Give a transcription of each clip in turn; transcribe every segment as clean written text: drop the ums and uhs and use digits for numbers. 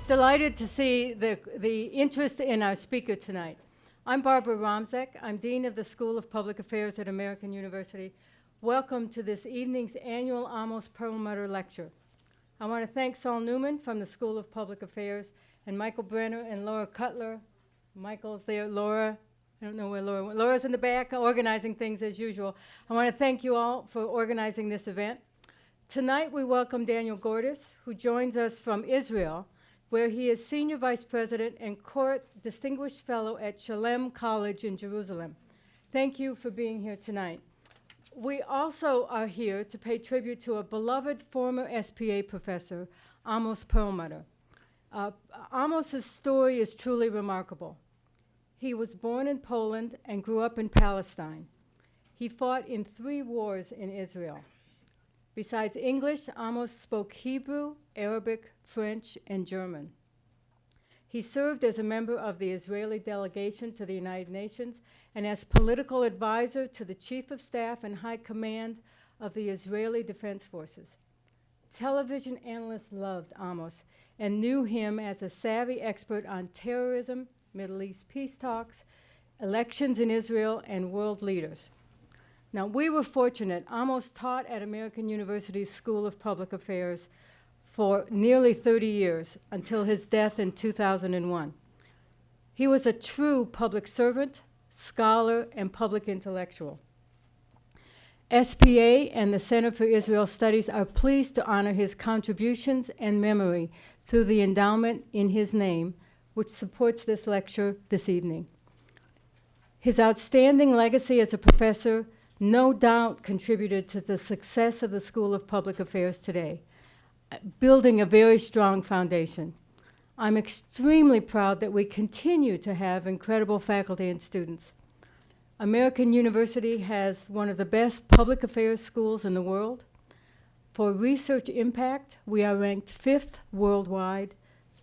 Delighted to see the interest in our speaker tonight. I'm Barbara Romzek. I'm Dean of the School of Public Affairs at American University. Welcome to this evening's annual Amos Perlmutter Lecture. I want to thank Saul Newman from the School of Public Affairs and Michael Brenner and Laura Cutler. Michael's there, Laura, I don't know where Laura went. Laura's in the back organizing things as usual. I want to thank you all for organizing this event. Tonight we welcome Daniel Gordis, who joins us from Israel, where he is Senior Vice President and Court Distinguished Fellow at Shalem College in Jerusalem. Thank you for being here tonight. We also are here to pay tribute to a beloved former SPA professor, Amos Perlmutter. Amos's story is truly remarkable. He was born in Poland and grew up in Palestine. He fought in 3 wars in Israel. Besides English, Amos spoke Hebrew, Arabic, French, and German. He served as a member of the Israeli delegation to the United Nations and as political advisor to the Chief of Staff and High Command of the Israeli Defense Forces. Television analysts loved Amos and knew him as a savvy expert on terrorism, Middle East peace talks, elections in Israel, and world leaders. Now, we were fortunate. Amos taught at American University's School of Public Affairs for nearly 30 years until his death in 2001. He was a true public servant, scholar, and public intellectual. SPA and the Center for Israel Studies are pleased to honor his contributions and memory through the endowment in his name, which supports this lecture this evening. His outstanding legacy as a professor no doubt contributed to the success of the School of Public Affairs today, building a very strong foundation. I'm extremely proud that we continue to have incredible faculty and students. American University has one of the best public affairs schools in the world. For research impact, we are ranked 5th worldwide,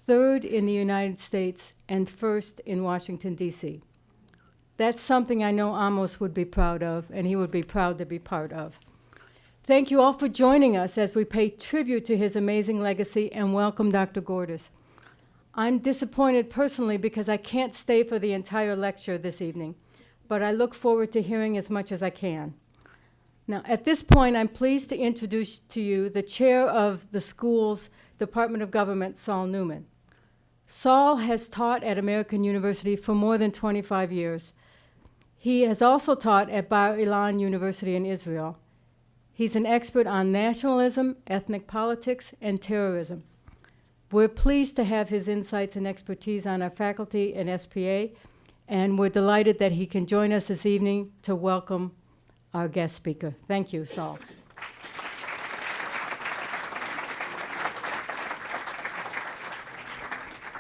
3rd in the United States, and 1st in Washington, D.C. That's something I know Amos would be proud of, and he would be proud to be part of. Thank you all for joining us as we pay tribute to his amazing legacy and welcome Dr. Gordis. I'm disappointed personally because I can't stay for the entire lecture this evening, but I look forward to hearing as much as I can. Now, at this point, I'm pleased to introduce to you the chair of the school's Department of Government, Saul Newman. Saul has taught at American University for more than 25 years. He has also taught at Bar Ilan University in Israel. He's an expert on nationalism, ethnic politics, and terrorism. We're pleased to have his insights and expertise on our faculty and SPA, and we're delighted that he can join us this evening to welcome our guest speaker. Thank you, Saul.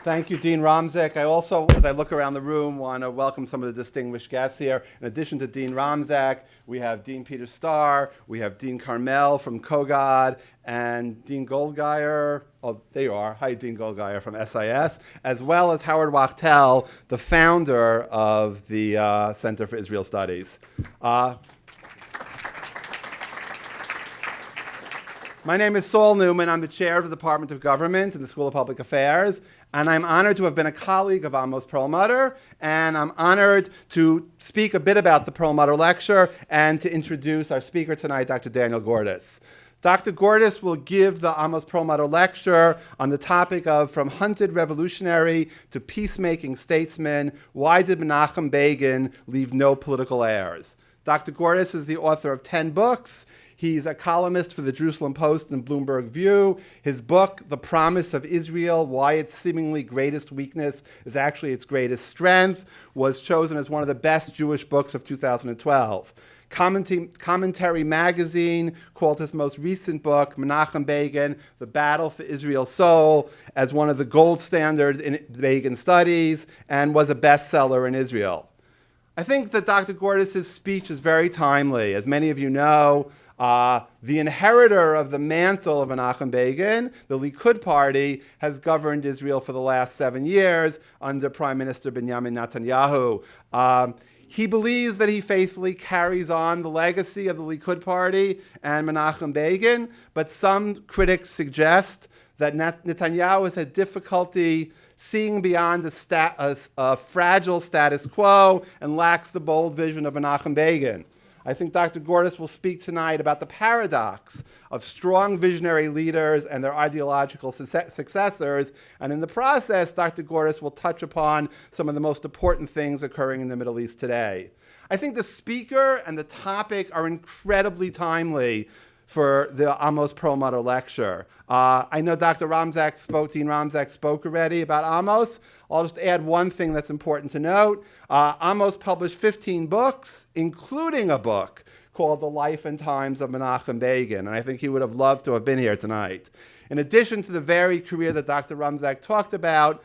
Thank you, Dean Romzek. I also, as I look around the room, want to welcome some of the distinguished guests here. In addition to Dean Romzek, we have Dean Peter Starr, we have Dean Carmel from Kogod, and Dean Goldgeier. Oh, there you are. Hi, Dean Goldgeier from SIS, as well as Howard Wachtel, the founder of the Center for Israel Studies. My name is Saul Newman. I'm the chair of the Department of Government in the School of Public Affairs, and I'm honored to have been a colleague of Amos Perlmutter, and I'm honored to speak a bit about the Perlmutter Lecture and to introduce our speaker tonight, Dr. Daniel Gordis. Dr. Gordis will give the Amos Perlmutter Lecture on the topic of From Hunted Revolutionary to Peacemaking Statesman, Why Did Menachem Begin Leave No Political Heirs? Dr. Gordis is the author of 10 books. He's a columnist for the Jerusalem Post and Bloomberg View. His book, The Promise of Israel, Why Its Seemingly Greatest Weakness is Actually Its Greatest Strength, was chosen as one of the best Jewish books of 2012. Commentary Magazine called his most recent book, Menachem Begin, The Battle for Israel's Soul, as one of the gold standards in Begin studies, and was a bestseller in Israel. I think that Dr. Gordis' speech is very timely. As many of you know, the inheritor of the mantle of Menachem Begin, the Likud party, has governed Israel for the last 7 years under Prime Minister Benjamin Netanyahu. He believes that he faithfully carries on the legacy of the Likud Party and Menachem Begin, but some critics suggest that Netanyahu has had difficulty seeing beyond a fragile status quo and lacks the bold vision of Menachem Begin. I think Dr. Gordis will speak tonight about the paradox of strong visionary leaders and their ideological successors, and in the process, Dr. Gordis will touch upon some of the most important things occurring in the Middle East today. I think the speaker and the topic are incredibly timely for the Amos Perlmutter Lecture. I know Dr. Dean Ramzak spoke already about Amos. I'll just add one thing that's important to note. Amos published 15 books, including a book called The Life and Times of Menachem Begin, and I think he would have loved to have been here tonight. In addition to the varied career that Dr. Ramzak talked about,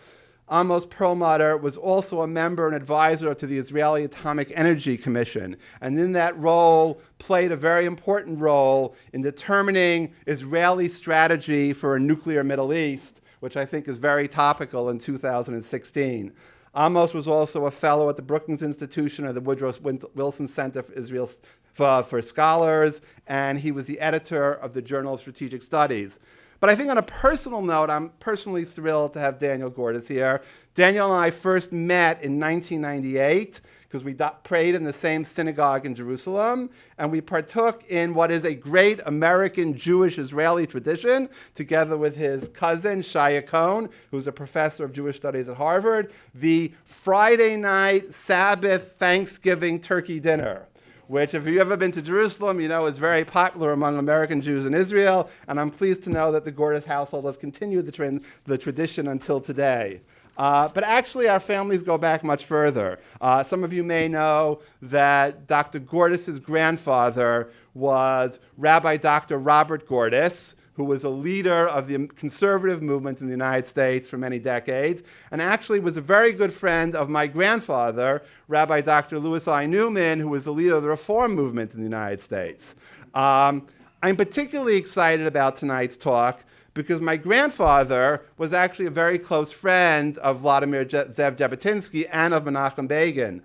Amos Perlmutter was also a member and advisor to the Israeli Atomic Energy Commission, and in that role played a very important role in determining Israeli strategy for a nuclear Middle East, which I think is very topical in 2016. Amos was also a fellow at the Brookings Institution and the Woodrow Wilson Center for Israel for Scholars, and he was the editor of the Journal of Strategic Studies. But I think on a personal note, I'm personally thrilled to have Daniel Gordis here. Daniel and I first met in 1998 because we prayed in the same synagogue in Jerusalem, and we partook in what is a great American Jewish-Israeli tradition, together with his cousin, Shaya Cohn, who's a professor of Jewish studies at Harvard, the Friday night Sabbath Thanksgiving turkey dinner, which, if you've ever been to Jerusalem, you know is very popular among American Jews in Israel, and I'm pleased to know that the Gordis household has continued the tradition until today. But actually, our families go back much further. Some of you may know that Dr. Gordis' grandfather was Rabbi Dr. Robert Gordis, who was a leader of the conservative movement in the United States for many decades, and actually was a very good friend of my grandfather, Rabbi Dr. Louis I. Newman, who was the leader of the Reform movement in the United States. I'm particularly excited about tonight's talk because my grandfather was actually a very close friend of Vladimir Zev Jabotinsky and of Menachem Begin.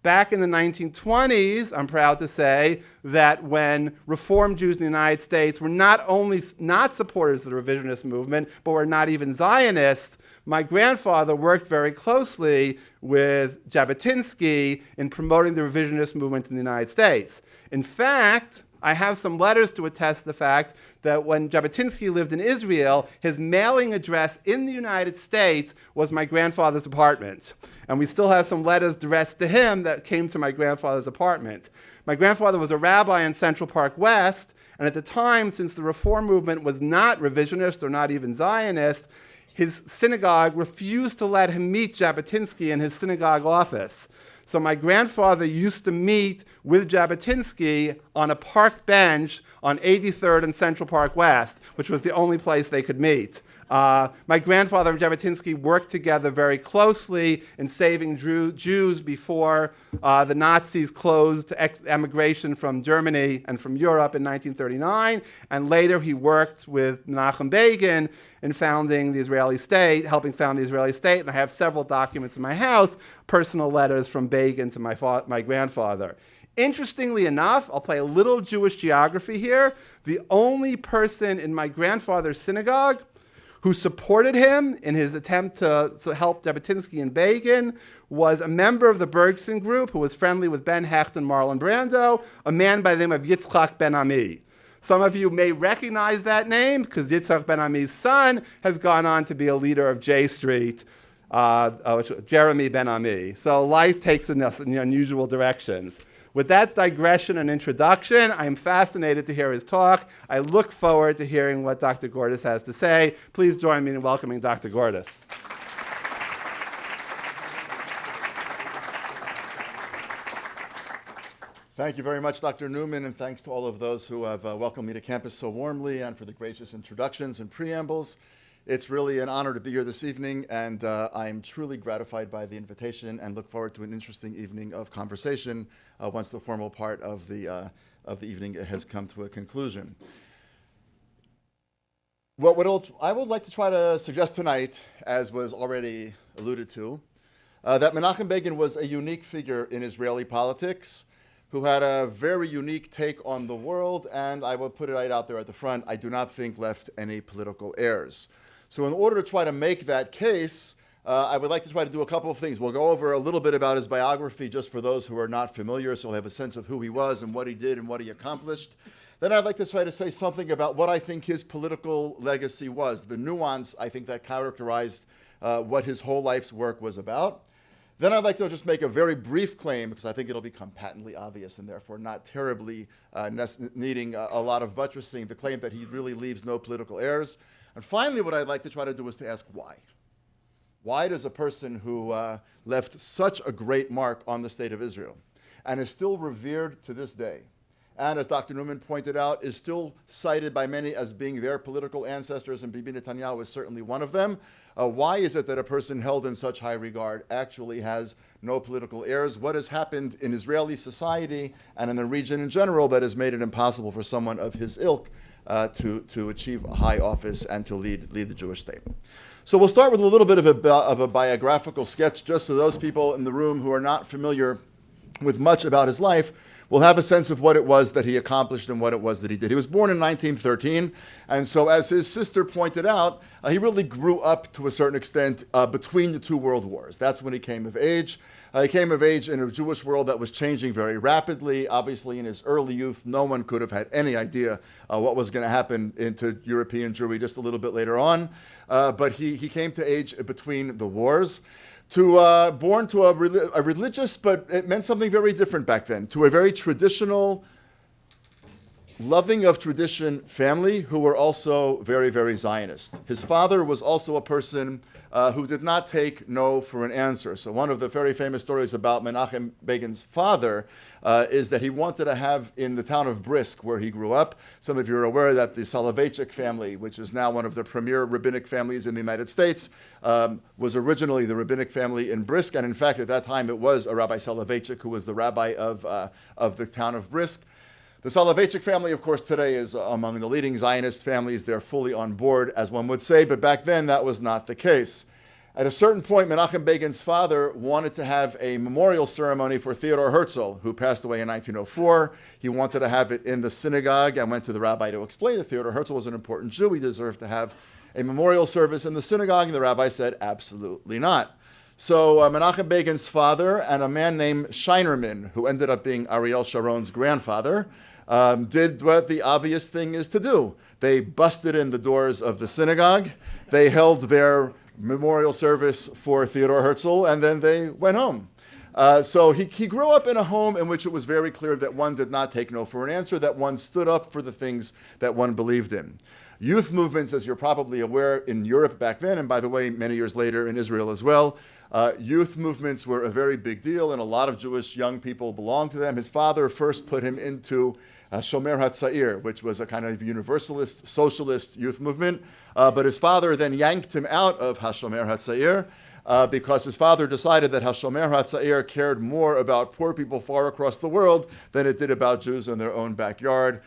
Back in the 1920s, I'm proud to say that when Reform Jews in the United States were not only not supporters of the revisionist movement, but were not even Zionists, my grandfather worked very closely with Jabotinsky in promoting the revisionist movement in the United States. In fact, I have some letters to attest to the fact that when Jabotinsky lived in Israel, his mailing address in the United States was my grandfather's apartment. And we still have some letters addressed to him that came to my grandfather's apartment. My grandfather was a rabbi in Central Park West, and at the time, since the Reform movement was not revisionist or not even Zionist, his synagogue refused to let him meet Jabotinsky in his synagogue office. So my grandfather used to meet with Jabotinsky on a park bench on 83rd and Central Park West, which was the only place they could meet. My grandfather and Jabotinsky worked together very closely in saving Jews before the Nazis closed emigration from Germany and from Europe in 1939. And later he worked with Menachem Begin in founding the Israeli state, helping found the Israeli state. And I have several documents in my house, personal letters from Begin to my grandfather. Interestingly enough, I'll play a little Jewish geography here. The only person in my grandfather's synagogue who supported him in his attempt to help Jabotinsky and Begin was a member of the Bergson group who was friendly with Ben Hecht and Marlon Brando, a man by the name of Yitzchak Ben Ami. Some of you may recognize that name because Yitzchak Ben Ami's son has gone on to be a leader of J Street, Jeremy Ben Ami. So life takes us in unusual directions. With that digression and introduction, I'm fascinated to hear his talk. I look forward to hearing what Dr. Gordis has to say. Please join me in welcoming Dr. Gordis. Thank you very much, Dr. Newman, and thanks to all of those who have welcomed me to campus so warmly and for the gracious introductions and preambles. It's really an honor to be here this evening, and I'm truly gratified by the invitation and look forward to an interesting evening of conversation once the formal part of the evening has come to a conclusion. I would like to try to suggest tonight, as was already alluded to, that Menachem Begin was a unique figure in Israeli politics who had a very unique take on the world, and I will put it right out there at the front, I do not think left any political heirs. So in order to try to make that case, I would like to try to do a couple of things. We'll go over a little bit about his biography just for those who are not familiar, so we'll have a sense of who he was and what he did and what he accomplished. Then I'd like to try to say something about what I think his political legacy was, the nuance I think that characterized what his whole life's work was about. Then I'd like to just make a very brief claim, because I think it'll become patently obvious and therefore not terribly needing a lot of buttressing, the claim that he really leaves no political heirs. And finally, what I'd like to try to do is to ask why. Why does a person who left such a great mark on the state of Israel and is still revered to this day, and as Dr. Newman pointed out, is still cited by many as being their political ancestors, and Bibi Netanyahu is certainly one of them, why is it that a person held in such high regard actually has no political heirs? What has happened in Israeli society and in the region in general that has made it impossible for someone of his ilk to achieve a high office and to lead the Jewish state? So we'll start with a little bit of a biographical sketch, just so those people in the room who are not familiar with much about his life will have a sense of what it was that he accomplished and what it was that he did. He was born in 1913, and so as his sister pointed out, he really grew up to a certain extent between the two world wars. That's when he came of age. He came of age in a Jewish world that was changing very rapidly. Obviously, in his early youth, no one could have had any idea what was going to happen into European Jewry just a little bit later on. But he came to age between the wars. Born to a religious, but it meant something very different back then, to a very traditional, loving of tradition family who were also very, very Zionist. His father was also a person who did not take no for an answer. So one of the very famous stories about Menachem Begin's father is that he wanted to have in the town of Brisk, where he grew up. Some of you are aware that the Soloveitchik family, which is now one of the premier rabbinic families in the United States, was originally the rabbinic family in Brisk. And in fact, at that time, it was a Rabbi Soloveitchik who was the rabbi of the town of Brisk. The Soloveitchik family, of course, today is among the leading Zionist families. They're fully on board, as one would say, but back then that was not the case. At a certain point, Menachem Begin's father wanted to have a memorial ceremony for Theodor Herzl, who passed away in 1904. He wanted to have it in the synagogue and went to the rabbi to explain that Theodor Herzl was an important Jew. He deserved to have a memorial service in the synagogue, and the rabbi said, absolutely not. So Menachem Begin's father and a man named Scheinerman, who ended up being Ariel Sharon's grandfather, did what the obvious thing is to do. They busted in the doors of the synagogue, they held their memorial service for Theodor Herzl, and then they went home. So he grew up in a home in which it was very clear that one did not take no for an answer, that one stood up for the things that one believed in. Youth movements, as you're probably aware, in Europe back then, and by the way, many years later in Israel as well, youth movements were a very big deal, and a lot of Jewish young people belonged to them. His father first put him into Shomer HaTzair, which was a kind of universalist, socialist youth movement. But his father then yanked him out of HaShomer HaTzair because his father decided that HaShomer HaTzair cared more about poor people far across the world than it did about Jews in their own backyard.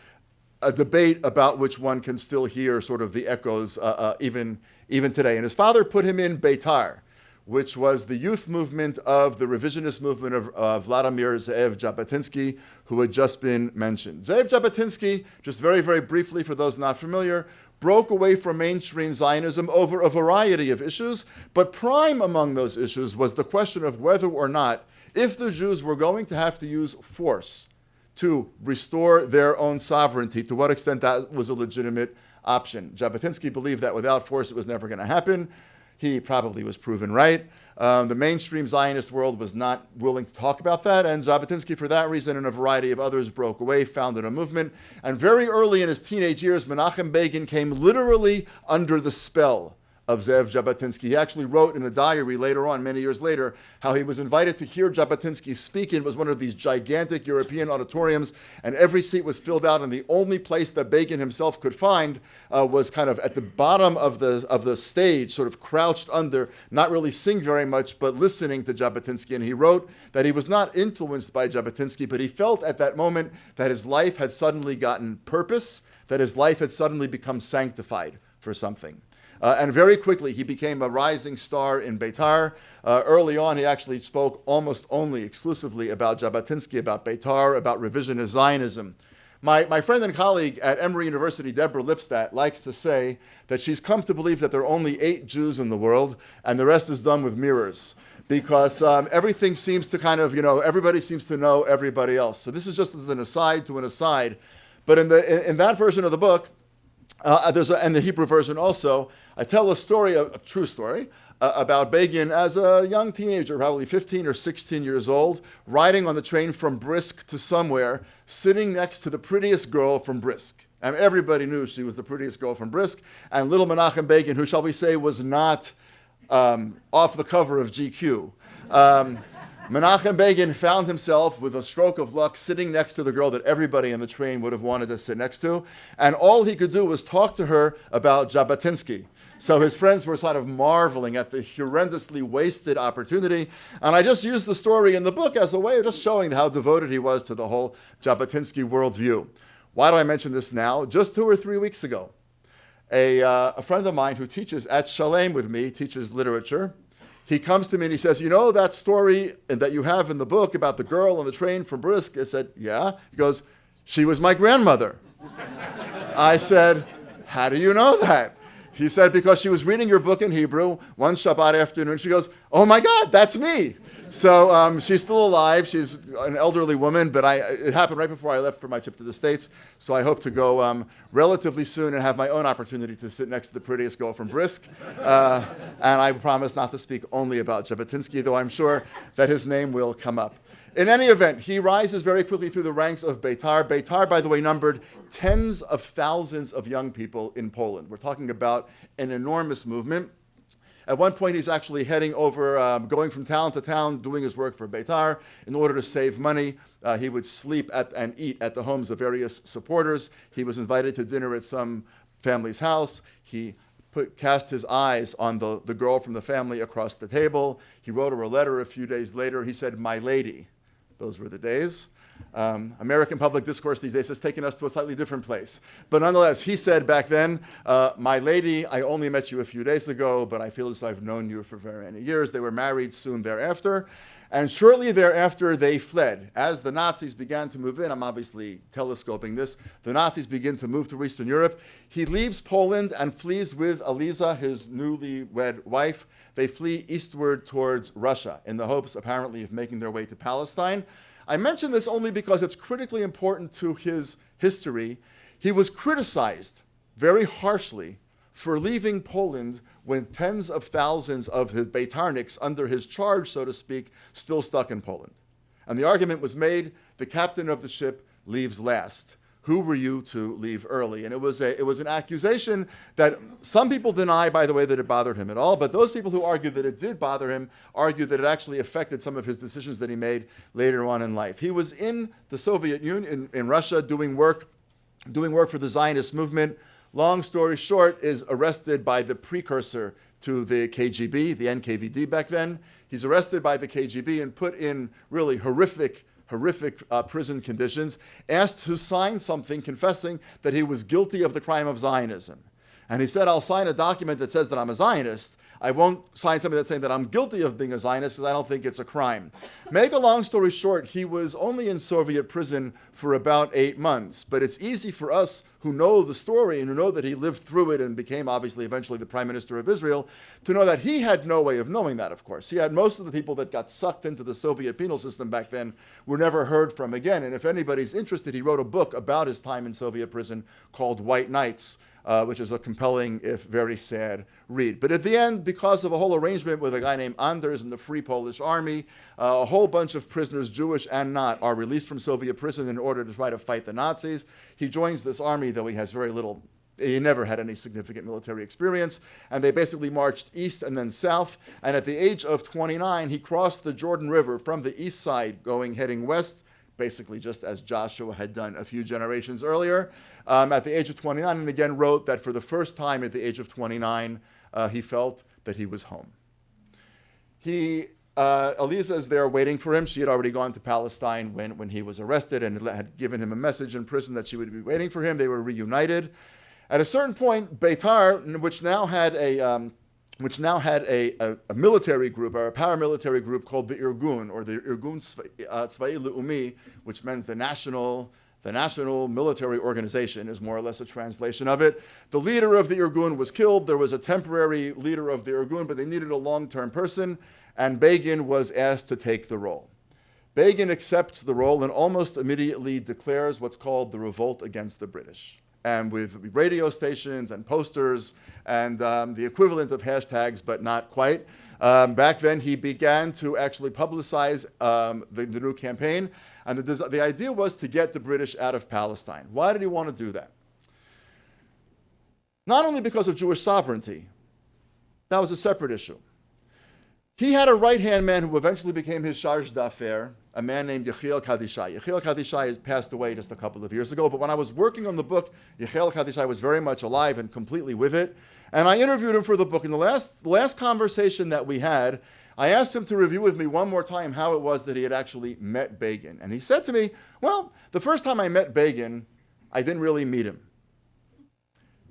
A debate about which one can still hear sort of the echoes even today. And his father put him in Beitar, which was the youth movement of the revisionist movement of Vladimir Ze'ev Jabotinsky, who had just been mentioned. Ze'ev Jabotinsky, just very, very briefly for those not familiar, broke away from mainstream Zionism over a variety of issues, but prime among those issues was the question of whether or not, if the Jews were going to have to use force to restore their own sovereignty, to what extent that was a legitimate option. Jabotinsky believed that without force it was never going to happen. He probably was proven right. The mainstream Zionist world was not willing to talk about that, and Jabotinsky, for that reason and a variety of others, broke away, founded a movement. And very early in his teenage years, Menachem Begin came literally under the spell of Ze'ev Jabotinsky. He actually wrote in a diary later on, many years later, how he was invited to hear Jabotinsky speak. It was one of these gigantic European auditoriums, and every seat was filled out, and the only place that Begin himself could find was kind of at the bottom of the stage, sort of crouched under, not really sing very much, but listening to Jabotinsky. And he wrote that he was not influenced by Jabotinsky, but he felt at that moment that his life had suddenly gotten purpose, that his life had suddenly become sanctified for something. And very quickly, he became a rising star in Beitar. Early on, he actually spoke almost only exclusively about Jabotinsky, about Beitar, about revisionist Zionism. My friend and colleague at Emory University, Deborah Lipstadt, likes to say that she's come to believe that there are only 8 Jews in the world, and the rest is done with mirrors. Because everything seems to kind of, everybody seems to know everybody else. So this is just as an aside to an aside. But in that version of the book, and the Hebrew version also, I tell a story, a true story, about Begin as a young teenager, probably 15 or 16 years old, riding on the train from Brisk to somewhere, sitting next to the prettiest girl from Brisk. And everybody knew she was the prettiest girl from Brisk. And little Menachem Begin, who shall we say was not off the cover of GQ. Menachem Begin found himself, with a stroke of luck, sitting next to the girl that everybody in the train would have wanted to sit next to. And all he could do was talk to her about Jabotinsky. So his friends were sort of marveling at the horrendously wasted opportunity. And I just used the story in the book as a way of just showing how devoted he was to the whole Jabotinsky worldview. Why do I mention this now? Just 2 or 3 weeks ago, a friend of mine who teaches at Shalem with me, teaches literature, he comes to me and he says, that story that you have in the book about the girl on the train from Brisk? I said, yeah. He goes, she was my grandmother. I said, how do you know that? He said, because she was reading your book in Hebrew one Shabbat afternoon. She goes, oh my God, that's me. So she's still alive. She's an elderly woman, but it happened right before I left for my trip to the States. So I hope to go relatively soon and have my own opportunity to sit next to the prettiest girl from Brisk. And I promise not to speak only about Jabotinsky, though I'm sure that his name will come up. In any event, he rises very quickly through the ranks of Beitar. Beitar, by the way, numbered tens of thousands of young people in Poland. We're talking about an enormous movement. At one point, he's actually heading over, going from town to town, doing his work for Beitar. In order to save money, he would sleep and eat at the homes of various supporters. He was invited to dinner at some family's house. He cast his eyes on the girl from the family across the table. He wrote her a letter a few days later. He said, my lady. Those were the days. American public discourse these days has taken us to a slightly different place. But nonetheless, he said back then, my lady, I only met you a few days ago, but I feel as though I've known you for very many years. They were married soon thereafter. And shortly thereafter, they fled. As the Nazis began to move in, I'm obviously telescoping this, the Nazis begin to move through Eastern Europe. He leaves Poland and flees with Eliza, his newlywed wife. They flee eastward towards Russia in the hopes, apparently, of making their way to Palestine. I mention this only because it's critically important to his history. He was criticized very harshly for leaving Poland with tens of thousands of his Beitarniks under his charge, so to speak, still stuck in Poland. And the argument was made, the captain of the ship leaves last. Who were you to leave early? And it was an accusation that some people deny, by the way, that it bothered him at all, but those people who argued that it did bother him argued that it actually affected some of his decisions that he made later on in life. He was in the Soviet Union, in Russia, doing work for the Zionist movement. Long story short, is arrested by the precursor to the KGB, the NKVD back then. He's arrested by the KGB and put in really horrific prison conditions, asked to sign something confessing that he was guilty of the crime of Zionism. And he said, I'll sign a document that says that I'm a Zionist. I won't sign something that's saying that I'm guilty of being a Zionist because I don't think it's a crime. Make a long story short, he was only in Soviet prison for about 8 months. But it's easy for us who know the story and who know that he lived through it and became obviously eventually the prime minister of Israel to know that he had no way of knowing that, of course. He had most of the people that got sucked into the Soviet penal system back then were never heard from again. And if anybody's interested, he wrote a book about his time in Soviet prison called White Nights, which is a compelling, if very sad, read. But at the end, because of a whole arrangement with a guy named Anders in the Free Polish Army, a whole bunch of prisoners, Jewish and not, are released from Soviet prison in order to try to fight the Nazis. He joins this army, though he has very little, he never had any significant military experience, and they basically marched east and then south. And at the age of 29, he crossed the Jordan River from the east side, heading west, basically just as Joshua had done a few generations earlier, at the age of 29, and again wrote that for the first time at the age of 29, he felt that he was home. Eliza is there waiting for him. She had already gone to Palestine when he was arrested and had given him a message in prison that she would be waiting for him. They were reunited. At a certain point, Beitar, which now had a military group or a paramilitary group called the Irgun, or the Irgun Tzvai Le'umi, which meant the national military organization, is more or less a translation of it. The leader of the Irgun was killed. There was a temporary leader of the Irgun, but they needed a long-term person, and Begin was asked to take the role. Begin accepts the role and almost immediately declares what's called the revolt against the British. And with radio stations and posters and the equivalent of hashtags, but not quite. Back then, he began to actually publicize the new campaign. And the idea was to get the British out of Palestine. Why did he want to do that? Not only because of Jewish sovereignty. That was a separate issue. He had a right-hand man who eventually became his charge d'affaires, a man named Yechiel Kadishai. Yechiel Kadishai has passed away just a couple of years ago, but when I was working on the book, Yechiel Kadishai was very much alive and completely with it. And I interviewed him for the book. In the last conversation that we had, I asked him to review with me one more time how it was that he had actually met Begin. And he said to me, well, the first time I met Begin, I didn't really meet him.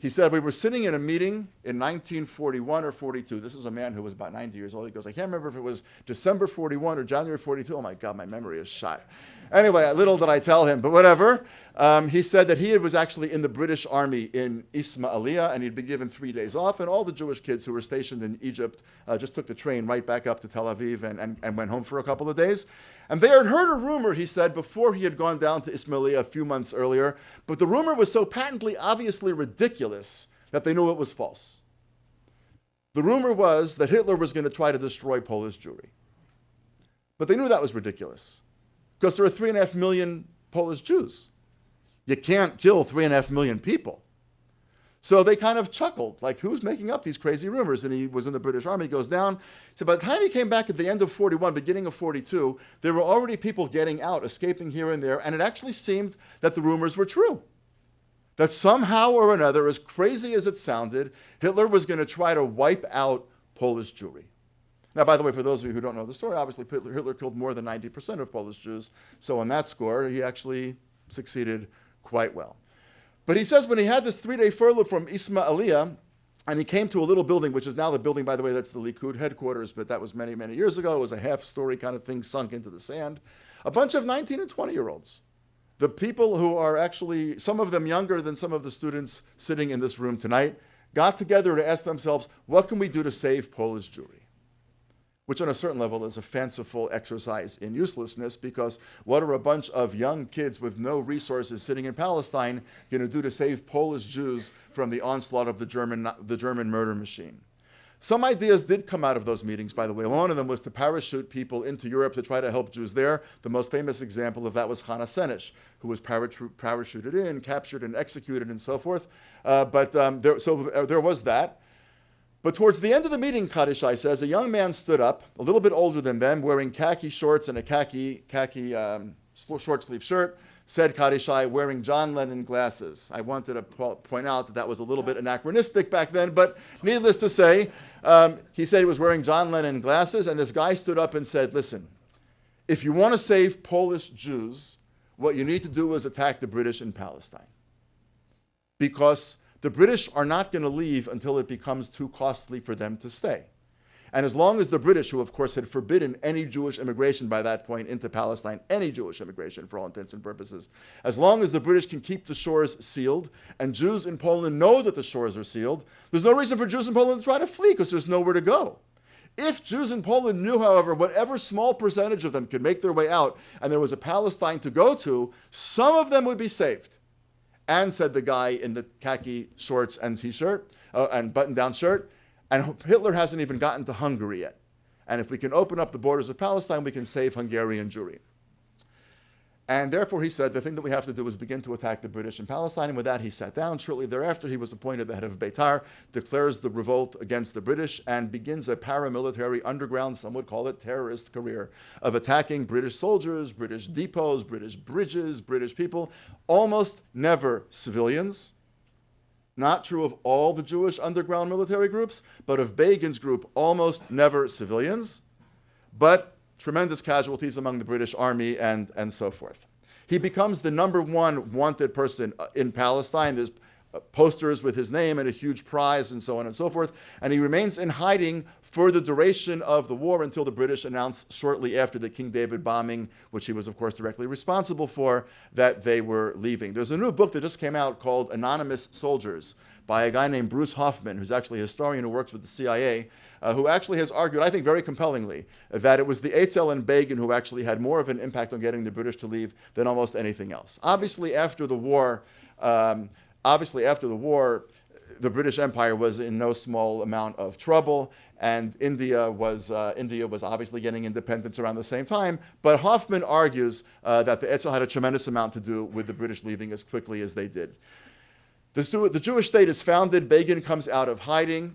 He said, we were sitting in a meeting in 1941 or 42. This is a man who was about 90 years old. He goes, I can't remember if it was December 41 or January 42. Oh my God, my memory is shot. Anyway, little did I tell him, but whatever. He said that he was actually in the British Army in Ismailia, and he'd been given 3 days off, and all the Jewish kids who were stationed in Egypt just took the train right back up to Tel Aviv and went home for a couple of days. And they had heard a rumor, he said, before he had gone down to Ismailia a few months earlier, but the rumor was so patently, obviously ridiculous that they knew it was false. The rumor was that Hitler was going to try to destroy Polish Jewry. But they knew that was ridiculous, because there are 3.5 million Polish Jews. You can't kill 3.5 million people. So they kind of chuckled, like, who's making up these crazy rumors? And he was in the British Army, he goes down. So by the time he came back at the end of 41, beginning of 42, there were already people getting out, escaping here and there, and it actually seemed that the rumors were true. That somehow or another, as crazy as it sounded, Hitler was going to try to wipe out Polish Jewry. Now, by the way, for those of you who don't know the story, obviously Hitler killed more than 90% of Polish Jews. So on that score, he actually succeeded quite well. But he says when he had this 3-day furlough from Ismailia, and he came to a little building, which is now the building, by the way, that's the Likud headquarters, but that was many, many years ago. It was a half-story kind of thing sunk into the sand. A bunch of 19 and 20-year-olds. The people who are actually, some of them younger than some of the students sitting in this room tonight, got together to ask themselves, what can we do to save Polish Jewry? Which on a certain level is a fanciful exercise in uselessness, because what are a bunch of young kids with no resources sitting in Palestine going to do to save Polish Jews from the onslaught of the German murder machine? Some ideas did come out of those meetings, by the way. One of them was to parachute people into Europe to try to help Jews there. The most famous example of that was Hannah Senesh, who was parachuted in, captured and executed and so forth. There was that. But towards the end of the meeting, Kadishai says, a young man stood up, a little bit older than them, wearing khaki shorts and a khaki short-sleeve shirt, said Kadishai, wearing John Lennon glasses. I wanted to point out that that was a little bit anachronistic back then, but needless to say, he said he was wearing John Lennon glasses, and this guy stood up and said, listen, if you want to save Polish Jews, what you need to do is attack the British in Palestine. Because the British are not going to leave until it becomes too costly for them to stay. And as long as the British, who of course had forbidden any Jewish immigration by that point into Palestine, any Jewish immigration for all intents and purposes, as long as the British can keep the shores sealed, and Jews in Poland know that the shores are sealed, there's no reason for Jews in Poland to try to flee, because there's nowhere to go. If Jews in Poland knew, however, whatever small percentage of them could make their way out, and there was a Palestine to go to, some of them would be saved. And said the guy in the khaki shorts and t-shirt and button-down shirt, and Hitler hasn't even gotten to Hungary yet. And if we can open up the borders of Palestine, we can save Hungarian Jewry. And therefore, he said, the thing that we have to do is begin to attack the British in Palestine. And with that, he sat down. Shortly thereafter, he was appointed the head of Beitar, declares the revolt against the British, and begins a paramilitary underground, some would call it terrorist career, of attacking British soldiers, British depots, British bridges, British people, almost never civilians. Not true of all the Jewish underground military groups, but of Begin's group, almost never civilians, but tremendous casualties among the British Army and so forth. He becomes the #1 wanted person in Palestine. There's posters with his name and a huge prize and so on and so forth. And he remains in hiding for the duration of the war until the British announced shortly after the King David bombing, which he was, of course, directly responsible for, that they were leaving. There's a new book that just came out called Anonymous Soldiers by a guy named Bruce Hoffman, who's actually a historian who works with the CIA, who actually has argued, I think very compellingly, that it was the Eitzel and Begin who actually had more of an impact on getting the British to leave than almost anything else. Obviously, after the war, the British Empire was in no small amount of trouble, and India was obviously getting independence around the same time. But Hoffman argues that the Eitzel had a tremendous amount to do with the British leaving as quickly as they did. The Jewish state is founded. Begin comes out of hiding,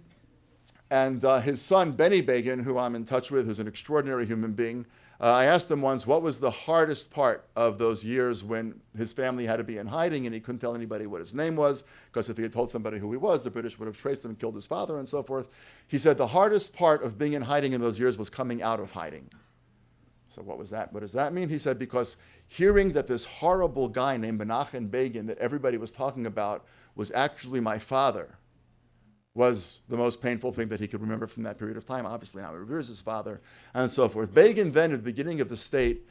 and his son Benny Begin, who I'm in touch with, who's an extraordinary human being, I asked him once what was the hardest part of those years when his family had to be in hiding and he couldn't tell anybody what his name was, because if he had told somebody who he was, the British would have traced him and killed his father and so forth. He said the hardest part of being in hiding in those years was coming out of hiding. So what was that? What does that mean? He said because hearing that this horrible guy named Menachem Begin that everybody was talking about was actually my father was the most painful thing that he could remember from that period of time. Obviously now he reveres his father and so forth. Begin then, at the beginning of the state,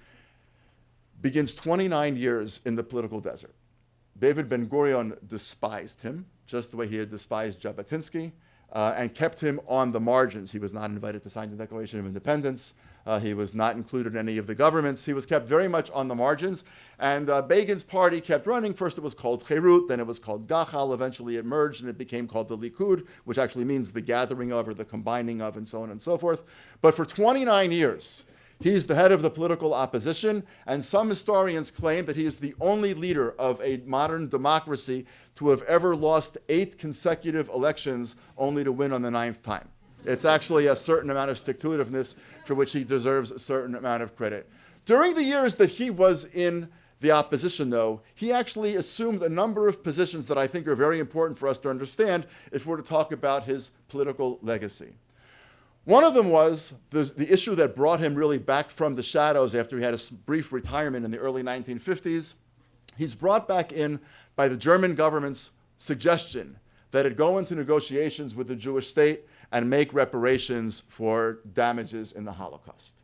begins 29 years in the political desert. David Ben-Gurion despised him, just the way he had despised Jabotinsky, and kept him on the margins. He was not invited to sign the Declaration of Independence. He was not included in any of the governments. He was kept very much on the margins. And Begin's party kept running. First it was called Cherut, then it was called Gachal. Eventually it merged and it became called the Likud, which actually means the gathering of or the combining of and so on and so forth. But for 29 years, he's the head of the political opposition, and some historians claim that he is the only leader of a modern democracy to have ever lost 8 consecutive elections only to win on the 9th time. It's actually a certain amount of stick-to-itiveness for which he deserves a certain amount of credit. During the years that he was in the opposition, though, he actually assumed a number of positions that I think are very important for us to understand if we're to talk about his political legacy. One of them was the issue that brought him really back from the shadows after he had a brief retirement in the early 1950s. He's brought back in by the German government's suggestion that it go into negotiations with the Jewish state and make reparations for damages in the Holocaust.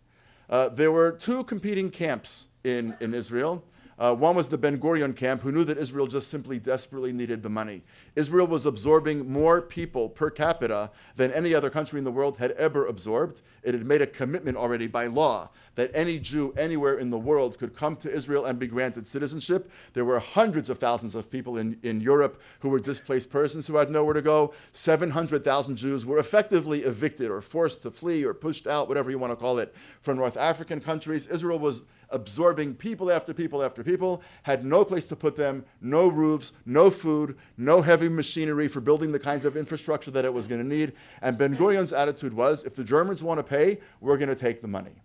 There were 2 competing camps in Israel. One was the Ben-Gurion camp, who knew that Israel just simply desperately needed the money. Israel was absorbing more people per capita than any other country in the world had ever absorbed. It had made a commitment already by law that any Jew anywhere in the world could come to Israel and be granted citizenship. There were hundreds of thousands of people in Europe who were displaced persons who had nowhere to go. 700,000 Jews were effectively evicted or forced to flee or pushed out, whatever you want to call it, from North African countries. Israel was absorbing people after people after people, had no place to put them, no roofs, no food, no heavy machinery for building the kinds of infrastructure that it was going to need. And Ben-Gurion's attitude was, if the Germans want to pay, we're going to take the money.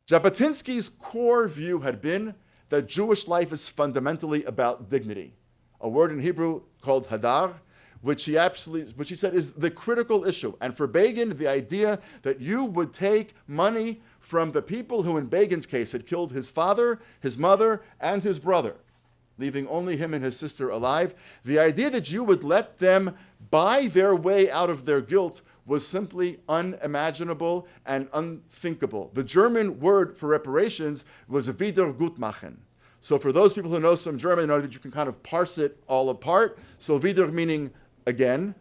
Jabotinsky's core view had been that Jewish life is fundamentally about dignity, a word in Hebrew called hadar, which he said is the critical issue. And for Begin, the idea that you would take money from the people who, in Begin's case, had killed his father, his mother, and his brother, leaving only him and his sister alive, the idea that you would let them buy their way out of their guilt was simply unimaginable and unthinkable. The German word for reparations was Wiedergutmachen. So for those people who know some German, know that you can kind of parse it all apart. So wieder meaning again,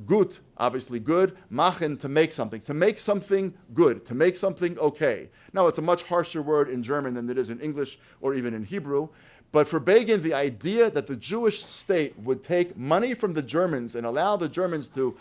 gut, obviously good, machen, to make something good, to make something okay. Now, it's a much harsher word in German than it is in English or even in Hebrew. But for Begin, the idea that the Jewish state would take money from the Germans and allow the Germans to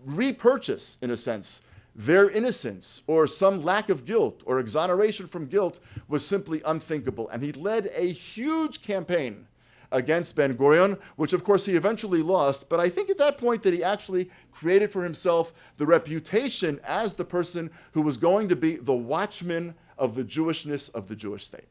repurchase, in a sense, their innocence or some lack of guilt or exoneration from guilt was simply unthinkable. And he led a huge campaign against Ben-Gurion, which of course he eventually lost. But I think at that point that he actually created for himself the reputation as the person who was going to be the watchman of the Jewishness of the Jewish state.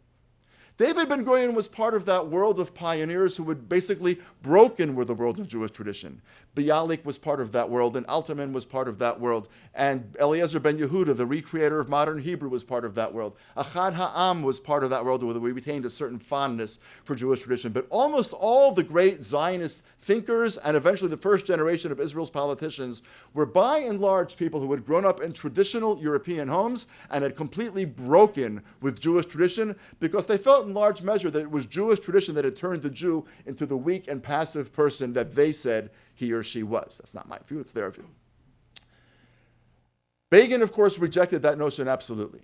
David Ben-Gurion was part of that world of pioneers who had basically broken with the world of Jewish tradition. Bialik was part of that world, and Altman was part of that world, and Eliezer ben Yehuda, the recreator of modern Hebrew, was part of that world. Achad Ha'am was part of that world, where we retained a certain fondness for Jewish tradition. But almost all the great Zionist thinkers, and eventually the first generation of Israel's politicians, were by and large people who had grown up in traditional European homes and had completely broken with Jewish tradition because they felt in large measure that it was Jewish tradition that had turned the Jew into the weak and passive person that they said he or she was. That's not my view, it's their view. Begin, of course, rejected that notion absolutely.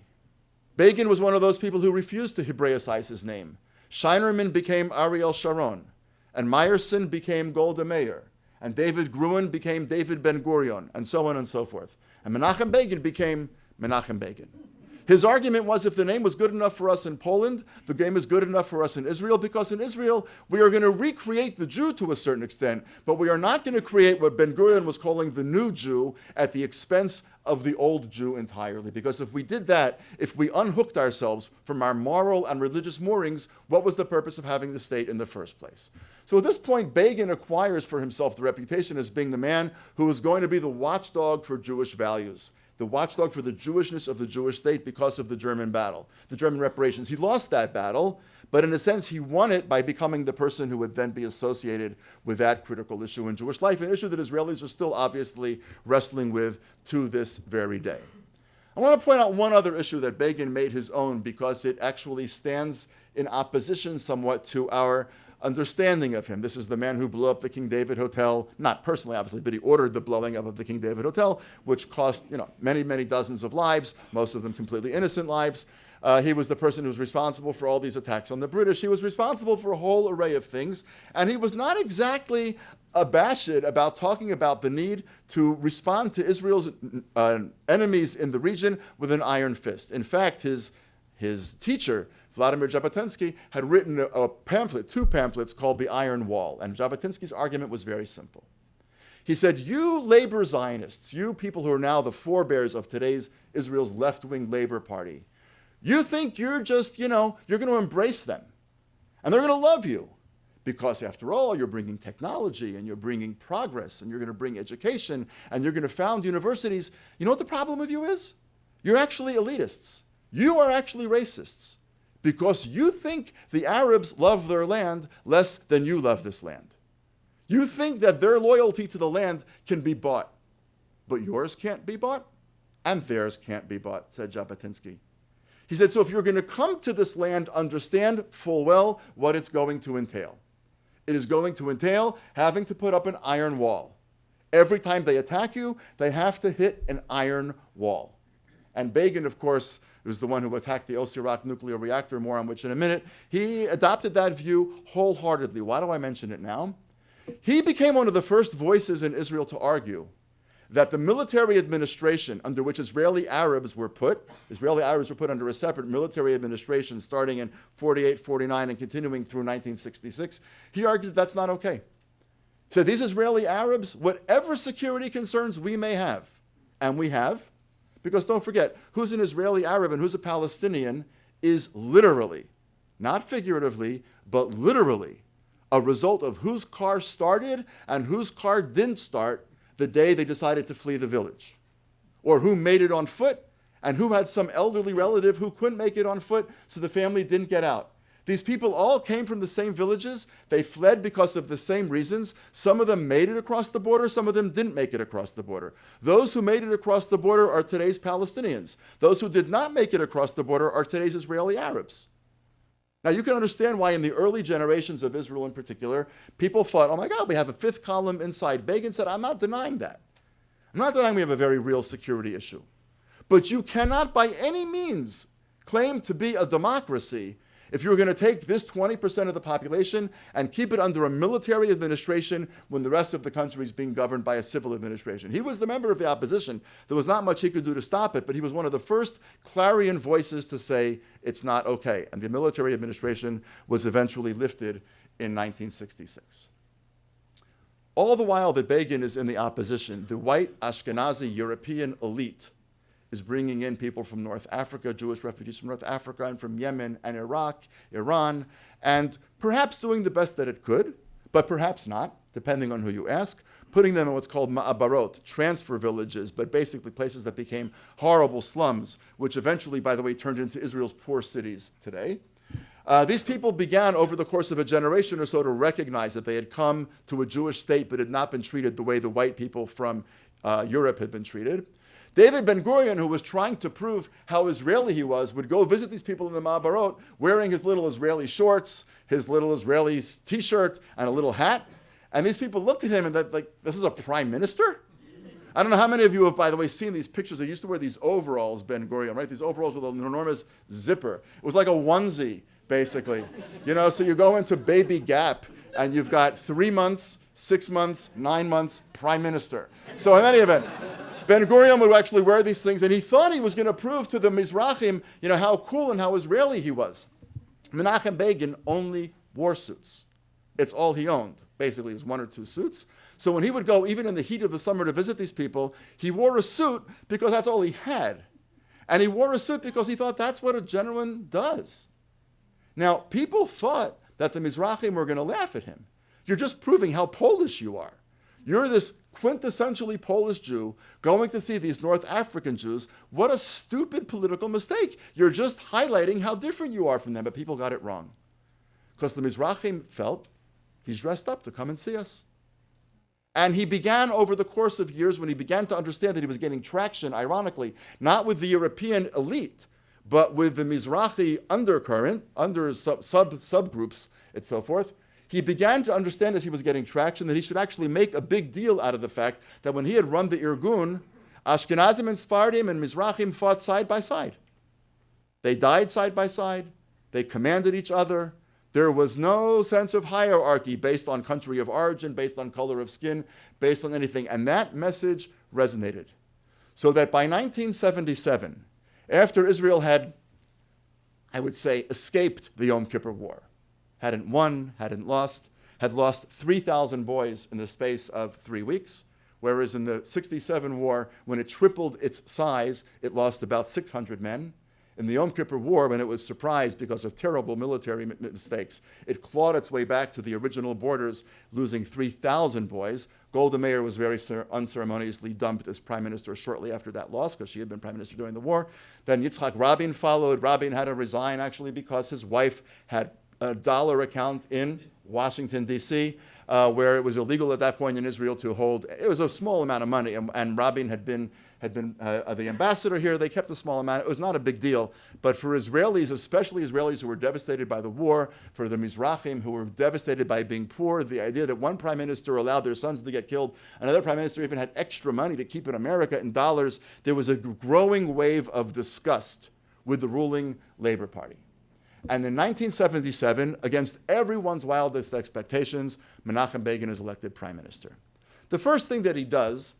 Begin was one of those people who refused to Hebraicize his name. Scheinerman became Ariel Sharon, and Meyerson became Golda Meir, and David Gruen became David Ben-Gurion, and so on and so forth. And Menachem Begin became Menachem Begin. His argument was, if the name was good enough for us in Poland, the name is good enough for us in Israel, because in Israel, we are going to recreate the Jew to a certain extent, but we are not going to create what Ben-Gurion was calling the new Jew at the expense of the old Jew entirely. Because if we did that, if we unhooked ourselves from our moral and religious moorings, what was the purpose of having the state in the first place? So at this point, Begin acquires for himself the reputation as being the man who is going to be the watchdog for Jewish values, the watchdog for the Jewishness of the Jewish state because of the German battle, the German reparations. He lost that battle, but in a sense, he won it by becoming the person who would then be associated with that critical issue in Jewish life, an issue that Israelis are still obviously wrestling with to this very day. I want to point out one other issue that Begin made his own because it actually stands in opposition somewhat to our understanding of him. This is the man who blew up the King David Hotel, not personally, obviously, but he ordered the blowing up of the King David Hotel, which cost many, many dozens of lives, most of them completely innocent lives. He was the person who was responsible for all these attacks on the British. He was responsible for a whole array of things, and he was not exactly abashed about talking about the need to respond to Israel's enemies in the region with an iron fist. In fact, his teacher, Vladimir Jabotinsky, had written a pamphlet, 2 pamphlets called The Iron Wall, and Jabotinsky's argument was very simple. He said, you labor Zionists, you people who are now the forebears of today's Israel's left-wing Labor Party, you think you're just, you're going to embrace them, and they're going to love you, because after all, you're bringing technology, and you're bringing progress, and you're going to bring education, and you're going to found universities. You know what the problem with you is? You're actually elitists. You are actually racists, because you think the Arabs love their land less than you love this land. You think that their loyalty to the land can be bought, but yours can't be bought, and theirs can't be bought, said Jabotinsky. He said, so if you're going to come to this land, understand full well what it's going to entail. It is going to entail having to put up an iron wall. Every time they attack you, they have to hit an iron wall. And Begin, of course, who's the one who attacked the Osirak nuclear reactor, more on which in a minute, he adopted that view wholeheartedly. Why do I mention it now? He became one of the first voices in Israel to argue that the military administration under which Israeli Arabs were put under a separate military administration starting in 48, 49, and continuing through 1966. He argued that's not okay. He said these Israeli Arabs, whatever security concerns we may have, and we have, because don't forget, who's an Israeli Arab and who's a Palestinian is literally, not figuratively, but literally, a result of whose car started and whose car didn't start the day they decided to flee the village, or who made it on foot and who had some elderly relative who couldn't make it on foot, so the family didn't get out. These people all came from the same villages. They fled because of the same reasons. Some of them made it across the border. Some of them didn't make it across the border. Those who made it across the border are today's Palestinians. Those who did not make it across the border are today's Israeli Arabs. Now, you can understand why in the early generations of Israel in particular, people thought, oh my God, we have a 5th column inside. Begin said, I'm not denying that. I'm not denying we have a very real security issue. But you cannot by any means claim to be a democracy if you're going to take this 20% of the population and keep it under a military administration when the rest of the country is being governed by a civil administration. He was the member of the opposition. There was not much he could do to stop it, but he was one of the first clarion voices to say it's not okay. And the military administration was eventually lifted in 1966. All the while that Begin is in the opposition, the white Ashkenazi European elite is bringing in people from North Africa, Jewish refugees from North Africa and from Yemen and Iraq, Iran, and perhaps doing the best that it could, but perhaps not, depending on who you ask, putting them in what's called ma'abarot, transfer villages, but basically places that became horrible slums, which eventually, by the way, turned into Israel's poor cities today. These people began over the course of a generation or so to recognize that they had come to a Jewish state but had not been treated the way the white people from Europe had been treated. David Ben-Gurion, who was trying to prove how Israeli he was, would go visit these people in the Ma'abarot wearing his little Israeli shorts, his little Israeli t-shirt, and a little hat. And these people looked at him and they're like, this is a prime minister? I don't know how many of you have, by the way, seen these pictures. They used to wear these overalls, Ben-Gurion, right? These overalls with an enormous zipper. It was like a onesie, basically. So you go into Baby Gap and you've got 3 months, 6 months, 9 months, prime minister. So in any event, Ben-Gurion would actually wear these things, and he thought he was going to prove to the Mizrahim, how cool and how Israeli he was. Menachem Begin only wore suits. It's all he owned. Basically, it was 1 or 2 suits. So when he would go, even in the heat of the summer, to visit these people, he wore a suit because that's all he had. And he wore a suit because he thought that's what a gentleman does. Now, people thought that the Mizrahim were going to laugh at him. You're just proving how Polish you are. You're this quintessentially Polish Jew going to see these North African Jews. What a stupid political mistake. You're just highlighting how different you are from them, but people got it wrong. Because the Mizrahim felt he's dressed up to come and see us. And he began over the course of years, when he began to understand that he was getting traction, ironically, not with the European elite, but with the Mizrahi undercurrent, under subgroups, and so forth. He began to understand as he was getting traction that he should actually make a big deal out of the fact that when he had run the Irgun, Ashkenazim and Sfardim and Mizrahim fought side by side. They died side by side. They commanded each other. There was no sense of hierarchy based on country of origin, based on color of skin, based on anything. And that message resonated. So that by 1977, after Israel had, I would say, escaped the Yom Kippur War, hadn't won, hadn't lost, had lost 3,000 boys in the space of 3 weeks, whereas in the 67 war, when it tripled its size, it lost about 600 men. In the Yom Kippur War, when it was surprised because of terrible military mistakes, it clawed its way back to the original borders, losing 3,000 boys. Golda Meir was very unceremoniously dumped as prime minister shortly after that loss, because she had been prime minister during the war. Then Yitzhak Rabin followed. Rabin had to resign, actually, because his wife had a dollar account in Washington, D.C., where it was illegal at that point in Israel to hold. It was a small amount of money, and Rabin had been the ambassador here. They kept a small amount. It was not a big deal. But for Israelis, especially Israelis who were devastated by the war, for the Mizrahim who were devastated by being poor, the idea that one prime minister allowed their sons to get killed, another prime minister even had extra money to keep in America in dollars, there was a growing wave of disgust with the ruling Labor Party. And in 1977, against everyone's wildest expectations, Menachem Begin is elected prime minister. The first thing that he does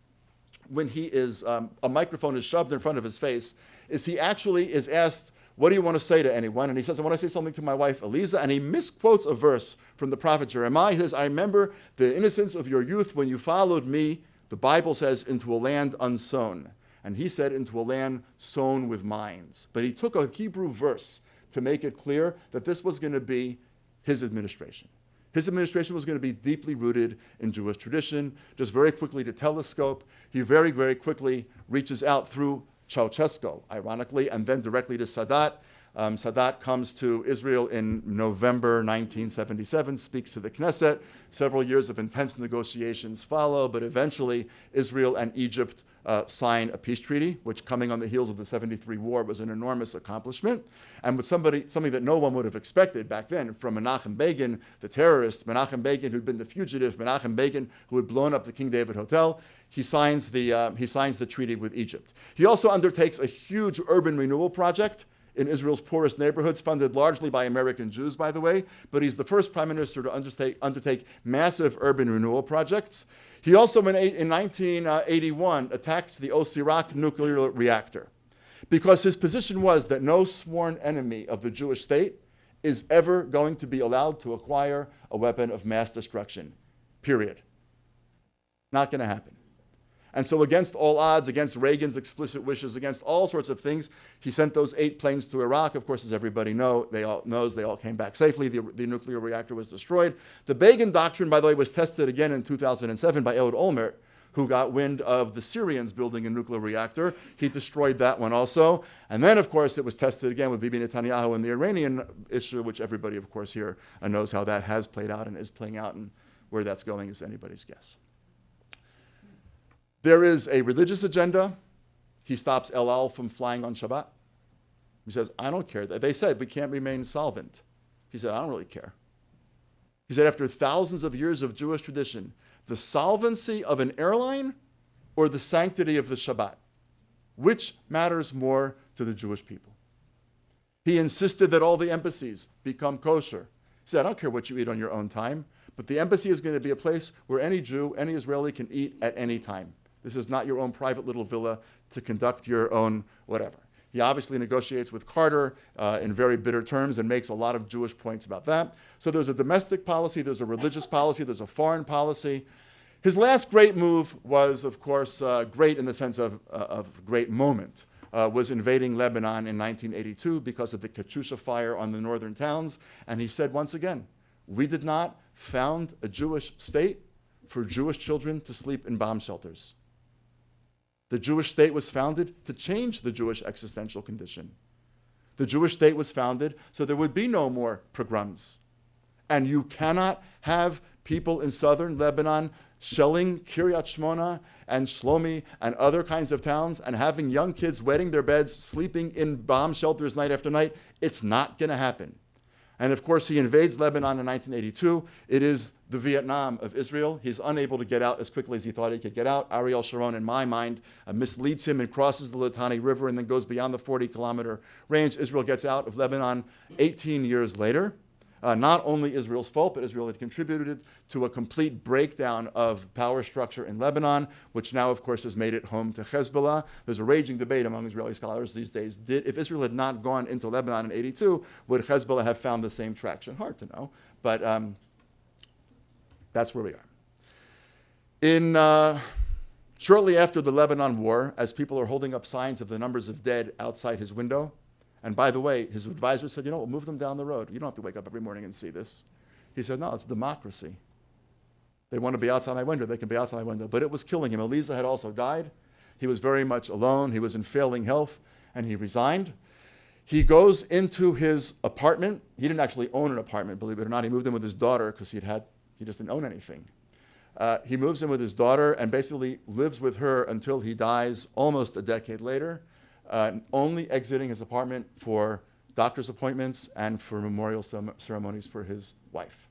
when he is, a microphone is shoved in front of his face, is he actually is asked, what do you want to say to anyone? And he says, I want to say something to my wife, Eliza. And he misquotes a verse from the prophet Jeremiah. He says, I remember the innocence of your youth when you followed me, the Bible says, into a land unsown. And he said, into a land sown with mines. But he took a Hebrew verse to make it clear that this was going to be his administration. His administration was going to be deeply rooted in Jewish tradition. Just very quickly to telescope, he very, very quickly reaches out through Ceausescu, ironically, and then directly to Sadat. Sadat comes to Israel in November 1977, speaks to the Knesset. Several years of intense negotiations follow, but eventually Israel and Egypt sign a peace treaty, which, coming on the heels of the 73 war, was an enormous accomplishment. And with something that no one would have expected back then from Menachem Begin, the terrorist, Menachem Begin, who'd been the fugitive, Menachem Begin, who had blown up the King David Hotel, he signs the treaty with Egypt. He also undertakes a huge urban renewal project in Israel's poorest neighborhoods, funded largely by American Jews, by the way, but he's the first prime minister to undertake massive urban renewal projects. He also, in 1981, attacks the Osirak nuclear reactor, because his position was that no sworn enemy of the Jewish state is ever going to be allowed to acquire a weapon of mass destruction, period. Not going to happen. And so against all odds, against Reagan's explicit wishes, against all sorts of things, he sent those 8 planes to Iraq. Of course, as everybody knows, they all came back safely. The nuclear reactor was destroyed. The Begin doctrine, by the way, was tested again in 2007 by Ehud Olmert, who got wind of the Syrians building a nuclear reactor. He destroyed that one also. And then, of course, it was tested again with Bibi Netanyahu and the Iranian issue, which everybody, of course, here knows how that has played out and is playing out, and where that's going is anybody's guess. There is a religious agenda. He stops El Al from flying on Shabbat. He says, I don't care. They said we can't remain solvent. He said, I don't really care. He said, after thousands of years of Jewish tradition, the solvency of an airline or the sanctity of the Shabbat? Which matters more to the Jewish people? He insisted that all the embassies become kosher. He said, I don't care what you eat on your own time, but the embassy is going to be a place where any Jew, any Israeli can eat at any time. This is not your own private little villa to conduct your own whatever. He obviously negotiates with Carter in very bitter terms and makes a lot of Jewish points about that. So there's a domestic policy, there's a religious policy, there's a foreign policy. His last great move was, of course, great in the sense of great moment, was invading Lebanon in 1982 because of the Katyusha fire on the northern towns. And he said once again, we did not found a Jewish state for Jewish children to sleep in bomb shelters. The Jewish state was founded to change the Jewish existential condition. The Jewish state was founded so there would be no more pogroms. And you cannot have people in southern Lebanon shelling Kiryat Shmona and Shlomi and other kinds of towns and having young kids wetting their beds, sleeping in bomb shelters night after night. It's not going to happen. And of course, he invades Lebanon in 1982. It is the Vietnam of Israel. He's unable to get out as quickly as he thought he could get out. Ariel Sharon, in my mind, misleads him and crosses the Litani River and then goes beyond the 40-kilometer range. Israel gets out of Lebanon 18 years later. Not only Israel's fault, but Israel had contributed to a complete breakdown of power structure in Lebanon, which now, of course, has made it home to Hezbollah. There's a raging debate among Israeli scholars these days. If Israel had not gone into Lebanon in 82, would Hezbollah have found the same traction? Hard to know, but that's where we are. Shortly after the Lebanon war, as people are holding up signs of the numbers of dead outside his window, and by the way, his advisor said, we'll move them down the road. You don't have to wake up every morning and see this. He said, no, it's democracy. They want to be outside my window. They can be outside my window. But it was killing him. Eliza had also died. He was very much alone. He was in failing health, and he resigned. He goes into his apartment. He didn't actually own an apartment, believe it or not. He moved in with his daughter because he just didn't own anything. He moves in with his daughter and basically lives with her until he dies almost a decade later. Only exiting his apartment for doctor's appointments and for memorial ceremonies for his wife.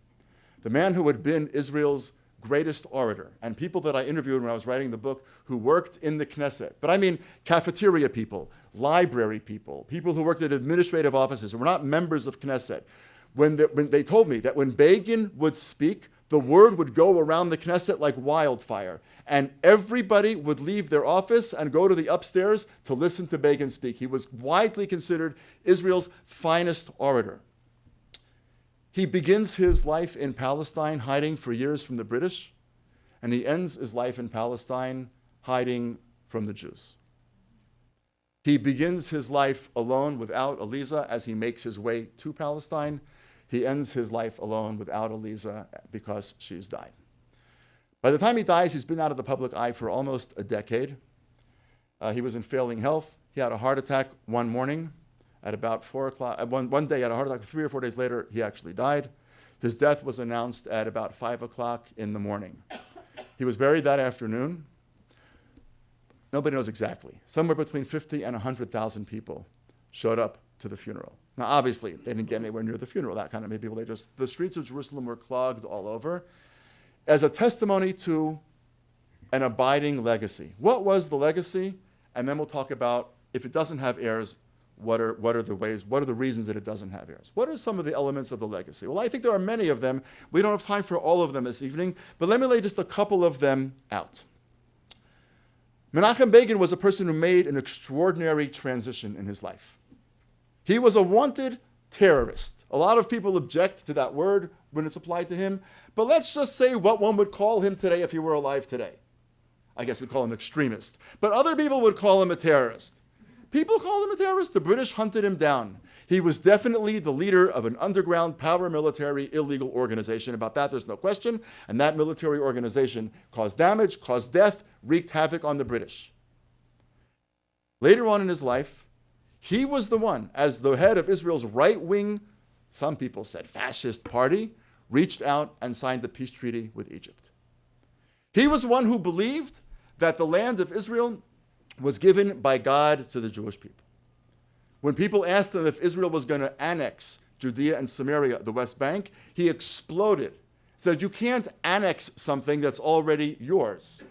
The man who had been Israel's greatest orator, and people that I interviewed when I was writing the book who worked in the Knesset, but I mean cafeteria people, library people, people who worked at administrative offices who were not members of Knesset, when they told me that when Begin would speak, the word would go around the Knesset like wildfire, and everybody would leave their office and go to the upstairs to listen to Begin speak. He was widely considered Israel's finest orator. He begins his life in Palestine hiding for years from the British, and he ends his life in Palestine hiding from the Jews. He begins his life alone without Eliza as he makes his way to Palestine. He ends his life alone without Eliza because she's died. By the time he dies, he's been out of the public eye for almost a decade. He was in failing health. He had a heart attack one morning at about 4 o'clock. One day, he had a heart attack. 3 or 4 days later, he actually died. His death was announced at about 5 o'clock in the morning. He was buried that afternoon. Nobody knows exactly. Somewhere between 50 and 100,000 people showed up to the funeral. Now, obviously, they didn't get anywhere near the funeral, that kind of many people. The streets of Jerusalem were clogged all over as a testimony to an abiding legacy. What was the legacy? And then we'll talk about, if it doesn't have heirs, what are the reasons that it doesn't have heirs? What are some of the elements of the legacy? Well, I think there are many of them. We don't have time for all of them this evening, but let me lay just a couple of them out. Menachem Begin was a person who made an extraordinary transition in his life. He was a wanted terrorist. A lot of people object to that word when it's applied to him, but let's just say what one would call him today if he were alive today. I guess we'd call him extremist. But other people would call him a terrorist. People called him a terrorist. The British hunted him down. He was definitely the leader of an underground paramilitary illegal organization. About that, there's no question. And that military organization caused damage, caused death, wreaked havoc on the British. Later on in his life, he was the one, as the head of Israel's right-wing, some people said fascist party, reached out and signed the peace treaty with Egypt. He was one who believed that the land of Israel was given by God to the Jewish people. When people asked him if Israel was going to annex Judea and Samaria, the West Bank, he exploded. Said, you can't annex something that's already yours.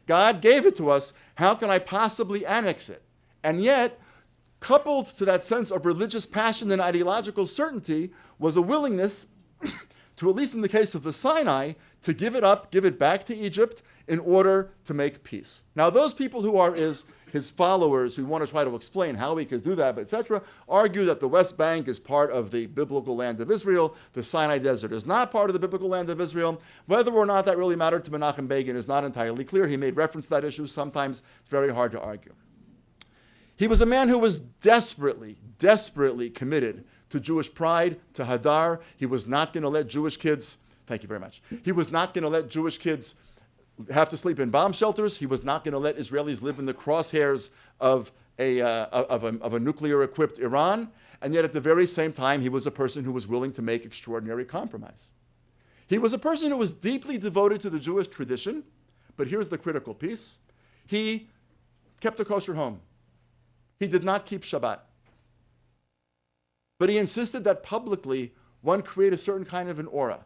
God gave it to us. How can I possibly annex it? And yet, coupled to that sense of religious passion and ideological certainty was a willingness to, at least in the case of the Sinai, to give it up, give it back to Egypt in order to make peace. Now, those people who are his followers, who want to try to explain how he could do that, etc., argue that the West Bank is part of the biblical land of Israel. The Sinai Desert is not part of the biblical land of Israel. Whether or not that really mattered to Menachem Begin is not entirely clear. He made reference to that issue. Sometimes it's very hard to argue. He was a man who was desperately, desperately committed to Jewish pride, to Hadar. He was not going to let Jewish kids, thank you very much, he was not going to let Jewish kids have to sleep in bomb shelters. He was not going to let Israelis live in the crosshairs of a nuclear-equipped Iran. And yet at the very same time, he was a person who was willing to make extraordinary compromise. He was a person who was deeply devoted to the Jewish tradition, but here's the critical piece. He kept a kosher home. He did not keep Shabbat. But he insisted that publicly one create a certain kind of an aura.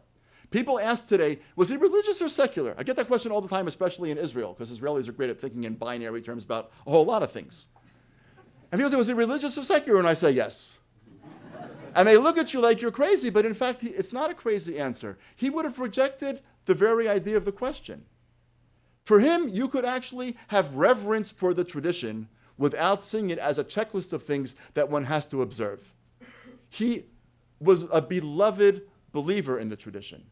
People ask today, was he religious or secular? I get that question all the time, especially in Israel, because Israelis are great at thinking in binary terms about a whole lot of things. And people say, was he religious or secular? And I say, yes. And they look at you like you're crazy, but in fact, it's not a crazy answer. He would have rejected the very idea of the question. For him, you could actually have reverence for the tradition without seeing it as a checklist of things that one has to observe. He was a beloved believer in the tradition.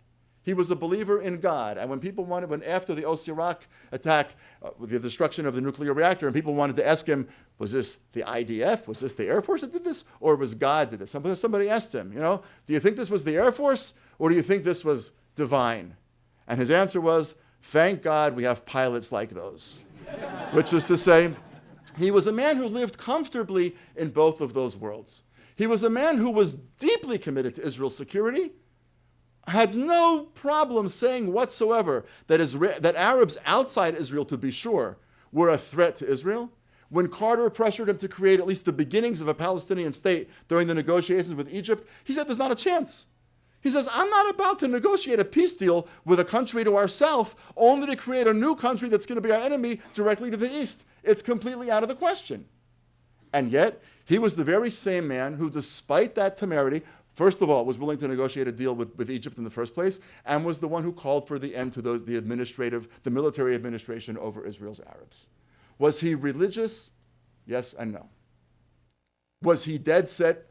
He was a believer in God. And when after the Iraq attack, with the destruction of the nuclear reactor, and people wanted to ask him, was this the IDF? Was this the Air Force that did this? Or was God that did this? Somebody asked him, do you think this was the Air Force? Or do you think this was divine? And his answer was, thank God we have pilots like those. Which was to say, he was a man who lived comfortably in both of those worlds. He was a man who was deeply committed to Israel's security, had no problem saying whatsoever that Arabs outside Israel, to be sure, were a threat to Israel. When Carter pressured him to create at least the beginnings of a Palestinian state during the negotiations with Egypt, he said there's not a chance. He says, I'm not about to negotiate a peace deal with a country to our south only to create a new country that's going to be our enemy directly to the east. It's completely out of the question. And yet, he was the very same man who, despite that temerity, first of all, was willing to negotiate a deal with Egypt in the first place, and was the one who called for the end to the military administration over Israel's Arabs. Was he religious? Yes and no. Was he dead set,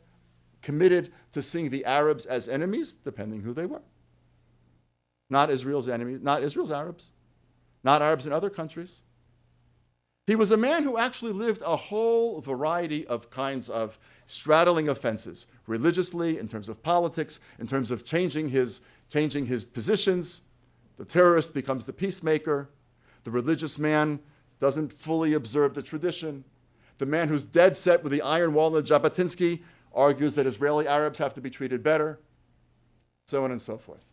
committed to seeing the Arabs as enemies? Depending who they were. Not Israel's enemies, not Israel's Arabs, not Arabs in other countries. He was a man who actually lived a whole variety of kinds of straddling offenses, religiously, in terms of politics, in terms of changing his positions. The terrorist becomes the peacemaker. The religious man doesn't fully observe the tradition. The man who's dead set with the iron wall of Jabotinsky argues that Israeli Arabs have to be treated better, so on and so forth.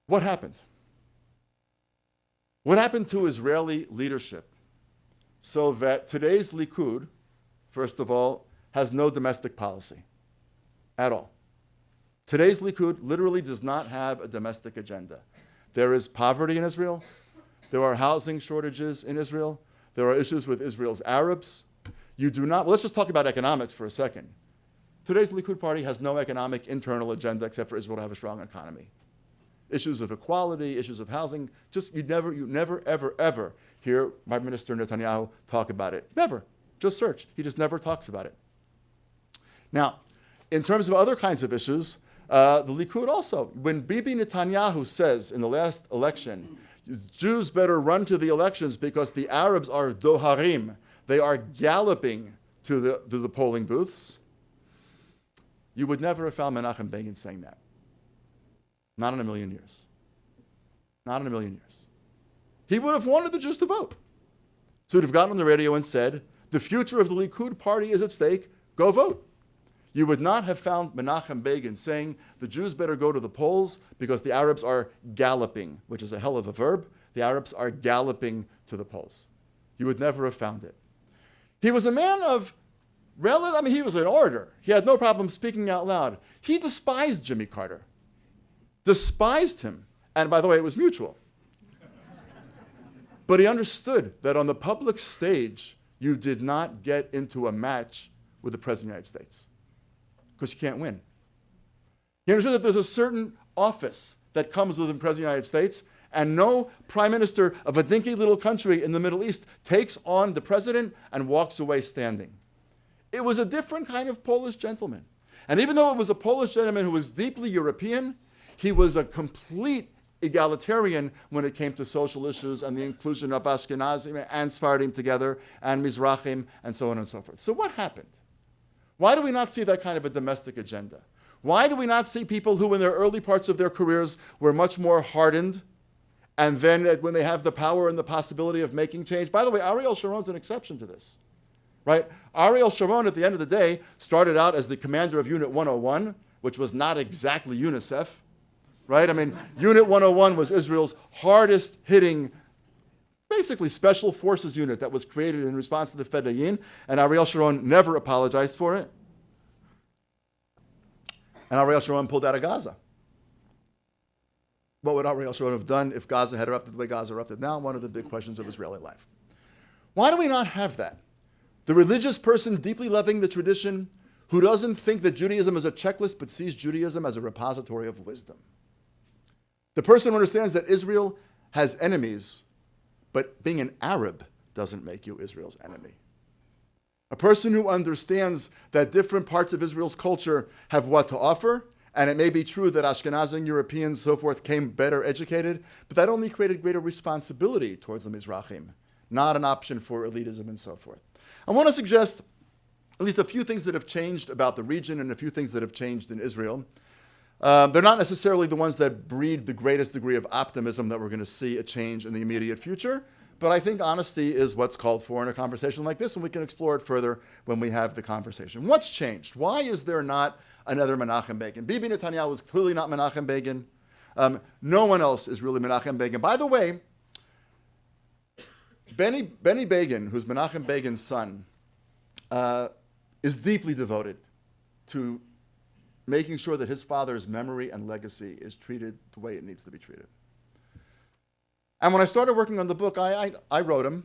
What happened? What happened to Israeli leadership so that today's Likud, first of all, has no domestic policy at all? Today's Likud literally does not have a domestic agenda. There is poverty in Israel. There are housing shortages in Israel. There are issues with Israel's Arabs. Let's just talk about economics for a second. Today's Likud party has no economic internal agenda except for Israel to have a strong economy. Issues of equality, issues of housing, you never, ever, ever hear Prime Minister Netanyahu talk about it. Never. Just search. He just never talks about it. Now, in terms of other kinds of issues, the Likud also, when Bibi Netanyahu says in the last election, Jews better run to the elections because the Arabs are doharim. They are galloping to the polling booths. You would never have found Menachem Begin saying that. Not in a million years. Not in a million years. He would have wanted the Jews to vote. So he'd have gotten on the radio and said, the future of the Likud party is at stake, go vote. You would not have found Menachem Begin saying, the Jews better go to the polls because the Arabs are galloping, which is a hell of a verb. The Arabs are galloping to the polls. You would never have found it. He was a man of he was an orator. He had no problem speaking out loud. He despised Jimmy Carter. Despised him. And by the way, it was mutual. But he understood that on the public stage, you did not get into a match with the President of the United States because you can't win. He understood that there's a certain office that comes with the President of the United States, and no prime minister of a dinky little country in the Middle East takes on the president and walks away standing. It was a different kind of Polish gentleman. And even though it was a Polish gentleman who was deeply European, he was a complete egalitarian when it came to social issues and the inclusion of Ashkenazim and Sfardim together and Mizrahim and so on and so forth. So what happened? Why do we not see that kind of a domestic agenda? Why do we not see people who in their early parts of their careers were much more hardened, and then when they have the power and the possibility of making change? By the way, Ariel Sharon's an exception to this. Right? Ariel Sharon, at the end of the day, started out as the commander of Unit 101, which was not exactly UNICEF. Right? I mean, Unit 101 was Israel's hardest hitting, basically special forces unit that was created in response to the Fedayeen, and Ariel Sharon never apologized for it. And Ariel Sharon pulled out of Gaza. What would Ariel Sharon have done if Gaza had erupted the way Gaza erupted now? One of the big questions of Israeli life. Why do we not have that? The religious person deeply loving the tradition, who doesn't think that Judaism is a checklist, but sees Judaism as a repository of wisdom. The person who understands that Israel has enemies, but being an Arab doesn't make you Israel's enemy. A person who understands that different parts of Israel's culture have what to offer, and it may be true that Ashkenazi and Europeans, so forth, came better educated, but that only created greater responsibility towards the Mizrahim, not an option for elitism and so forth. I want to suggest at least a few things that have changed about the region and a few things that have changed in Israel. They're not necessarily the ones that breed the greatest degree of optimism that we're going to see a change in the immediate future, but I think honesty is what's called for in a conversation like this, and we can explore it further when we have the conversation. What's changed? Why is there not another Menachem Begin? Bibi Netanyahu is clearly not Menachem Begin. No one else is really Menachem Begin. By the way, Benny Begin, who's Menachem Begin's son, is deeply devoted to making sure that his father's memory and legacy is treated the way it needs to be treated. And when I started working on the book, I wrote him.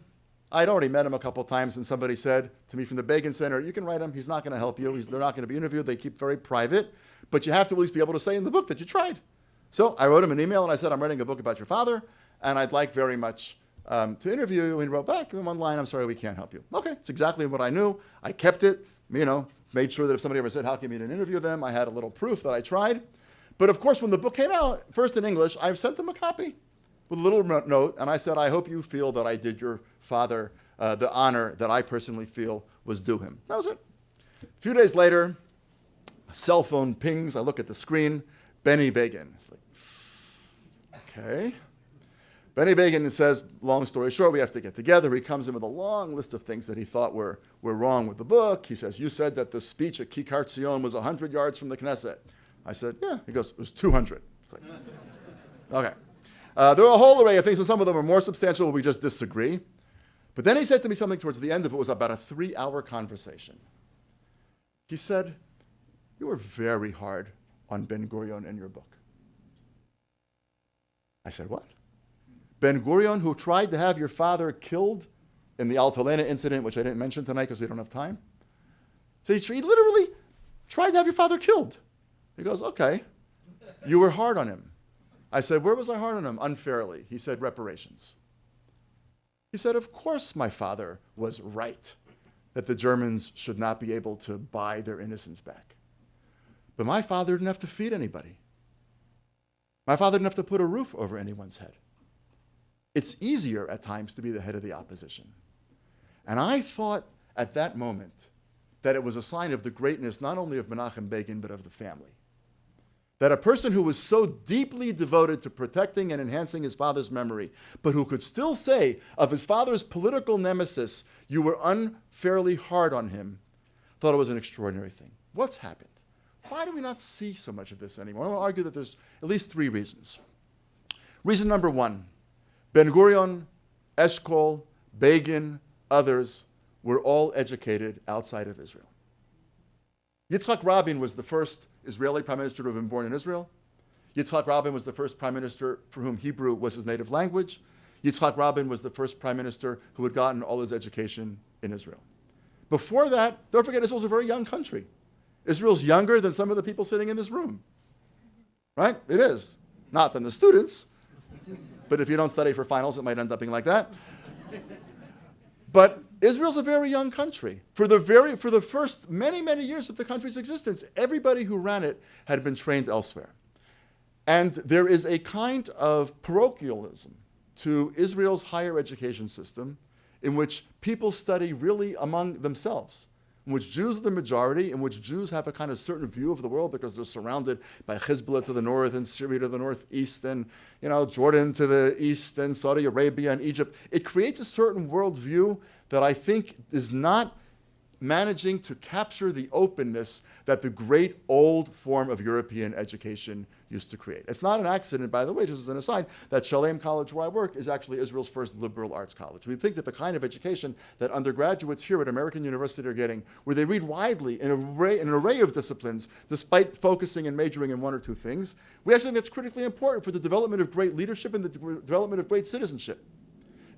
I'd already met him a couple of times, and somebody said to me from the Begin Center, you can write him, he's not going to help you, they're not going to be interviewed, they keep very private, but you have to at least be able to say in the book that you tried. So I wrote him an email, and I said, I'm writing a book about your father, and I'd like very much to interview you. And he wrote back in one line, I'm sorry, we can't help you. Okay, it's exactly what I knew. I kept it, made sure that if somebody ever said, how come you didn't interview them, I had a little proof that I tried. But of course, when the book came out, first in English, I sent them a copy with a little note, and I said, I hope you feel that I did your father the honor that I personally feel was due him. That was it. A few days later, a cell phone pings, I look at the screen, Benny Begin. It's like, okay. Benny Begin says, long story short, we have to get together. He comes in with a long list of things that he thought were wrong with the book. He says, you said that the speech at Kikar Tzion was 100 yards from the Knesset. I said, yeah. He goes, it was 200. It's like, okay. There were a whole array of things, and some of them are more substantial, but we just disagree. But then he said to me something towards the end of it. It was about a 3-hour conversation. He said, you were very hard on Ben Gurion in your book. I said, what? Ben Gurion, who tried to have your father killed in the Altalena incident, which I didn't mention tonight because we don't have time. So he literally tried to have your father killed. He goes, okay, you were hard on him. I said, where was I hard on him? Unfairly. He said, reparations. He said, of course my father was right that the Germans should not be able to buy their innocence back. But my father didn't have to feed anybody. My father didn't have to put a roof over anyone's head. it's easier at times to be the head of the opposition. And I thought at that moment that it was a sign of the greatness not only of Menachem Begin, but of the family. That a person who was so deeply devoted to protecting and enhancing his father's memory, but who could still say of his father's political nemesis, you were unfairly hard on him, thought it was an extraordinary thing. What's happened? Why do we not see so much of this anymore? I want to argue that there's at least three reasons. Reason number one, Ben-Gurion, Eshkol, Begin, others were all educated outside of Israel. Yitzhak Rabin was the first Israeli prime minister to have been born in Israel. Yitzhak Rabin was the first prime minister for whom Hebrew was his native language. Yitzhak Rabin was the first prime minister who had gotten all his education in Israel. Before that, don't forget, Israel's a very young country. Israel's younger than some of the people sitting in this room. Right? It is. Not than the students. But if you don't study for finals, it might end up being like that. But Israel's a very young country. For the first many, many years of the country's existence, everybody who ran it had been trained elsewhere. And there is a kind of parochialism to Israel's higher education system in which people study really among themselves, in which Jews are the majority, in which Jews have a kind of certain view of the world because they're surrounded by Hezbollah to the north and Syria to the northeast and Jordan to the east and Saudi Arabia and Egypt. It creates a certain worldview that I think is not managing to capture the openness that the great old form of European education used to create. It's not an accident, by the way, just as an aside, that Shalem College, where I work, is actually Israel's first liberal arts college. We think that the kind of education that undergraduates here at American University are getting, where they read widely in an array of disciplines, despite focusing and majoring in one or two things, we actually think that's critically important for the development of great leadership and the development of great citizenship.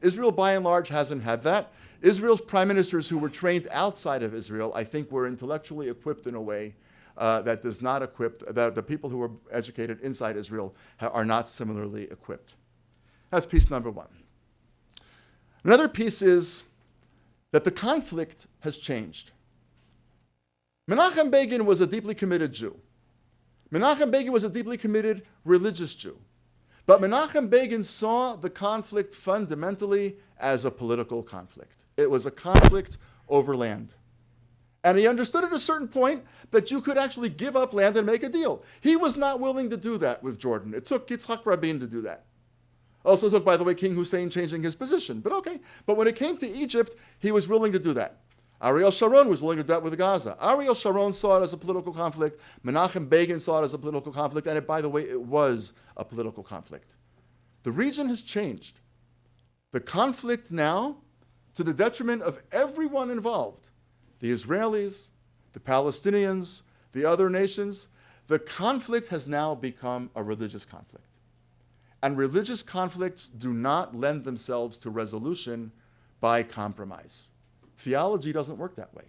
Israel, by and large, hasn't had that. Israel's prime ministers who were trained outside of Israel, I think, were intellectually equipped in a way that does not equip, that the people who were educated inside Israel are not similarly equipped. That's piece number one. Another piece is that the conflict has changed. Menachem Begin was a deeply committed Jew. Menachem Begin was a deeply committed religious Jew. But Menachem Begin saw the conflict fundamentally as a political conflict. It was a conflict over land. And he understood at a certain point that you could actually give up land and make a deal. He was not willing to do that with Jordan. It took Yitzhak Rabin to do that. Also took, by the way, King Hussein changing his position. But okay. But when it came to Egypt, he was willing to do that. Ariel Sharon was willing to do that with Gaza. Ariel Sharon saw it as a political conflict. Menachem Begin saw it as a political conflict. And by the way, it was a political conflict. The region has changed. The conflict now, to the detriment of everyone involved, the Israelis, the Palestinians, the other nations, the conflict has now become a religious conflict. And religious conflicts do not lend themselves to resolution by compromise. Theology doesn't work that way.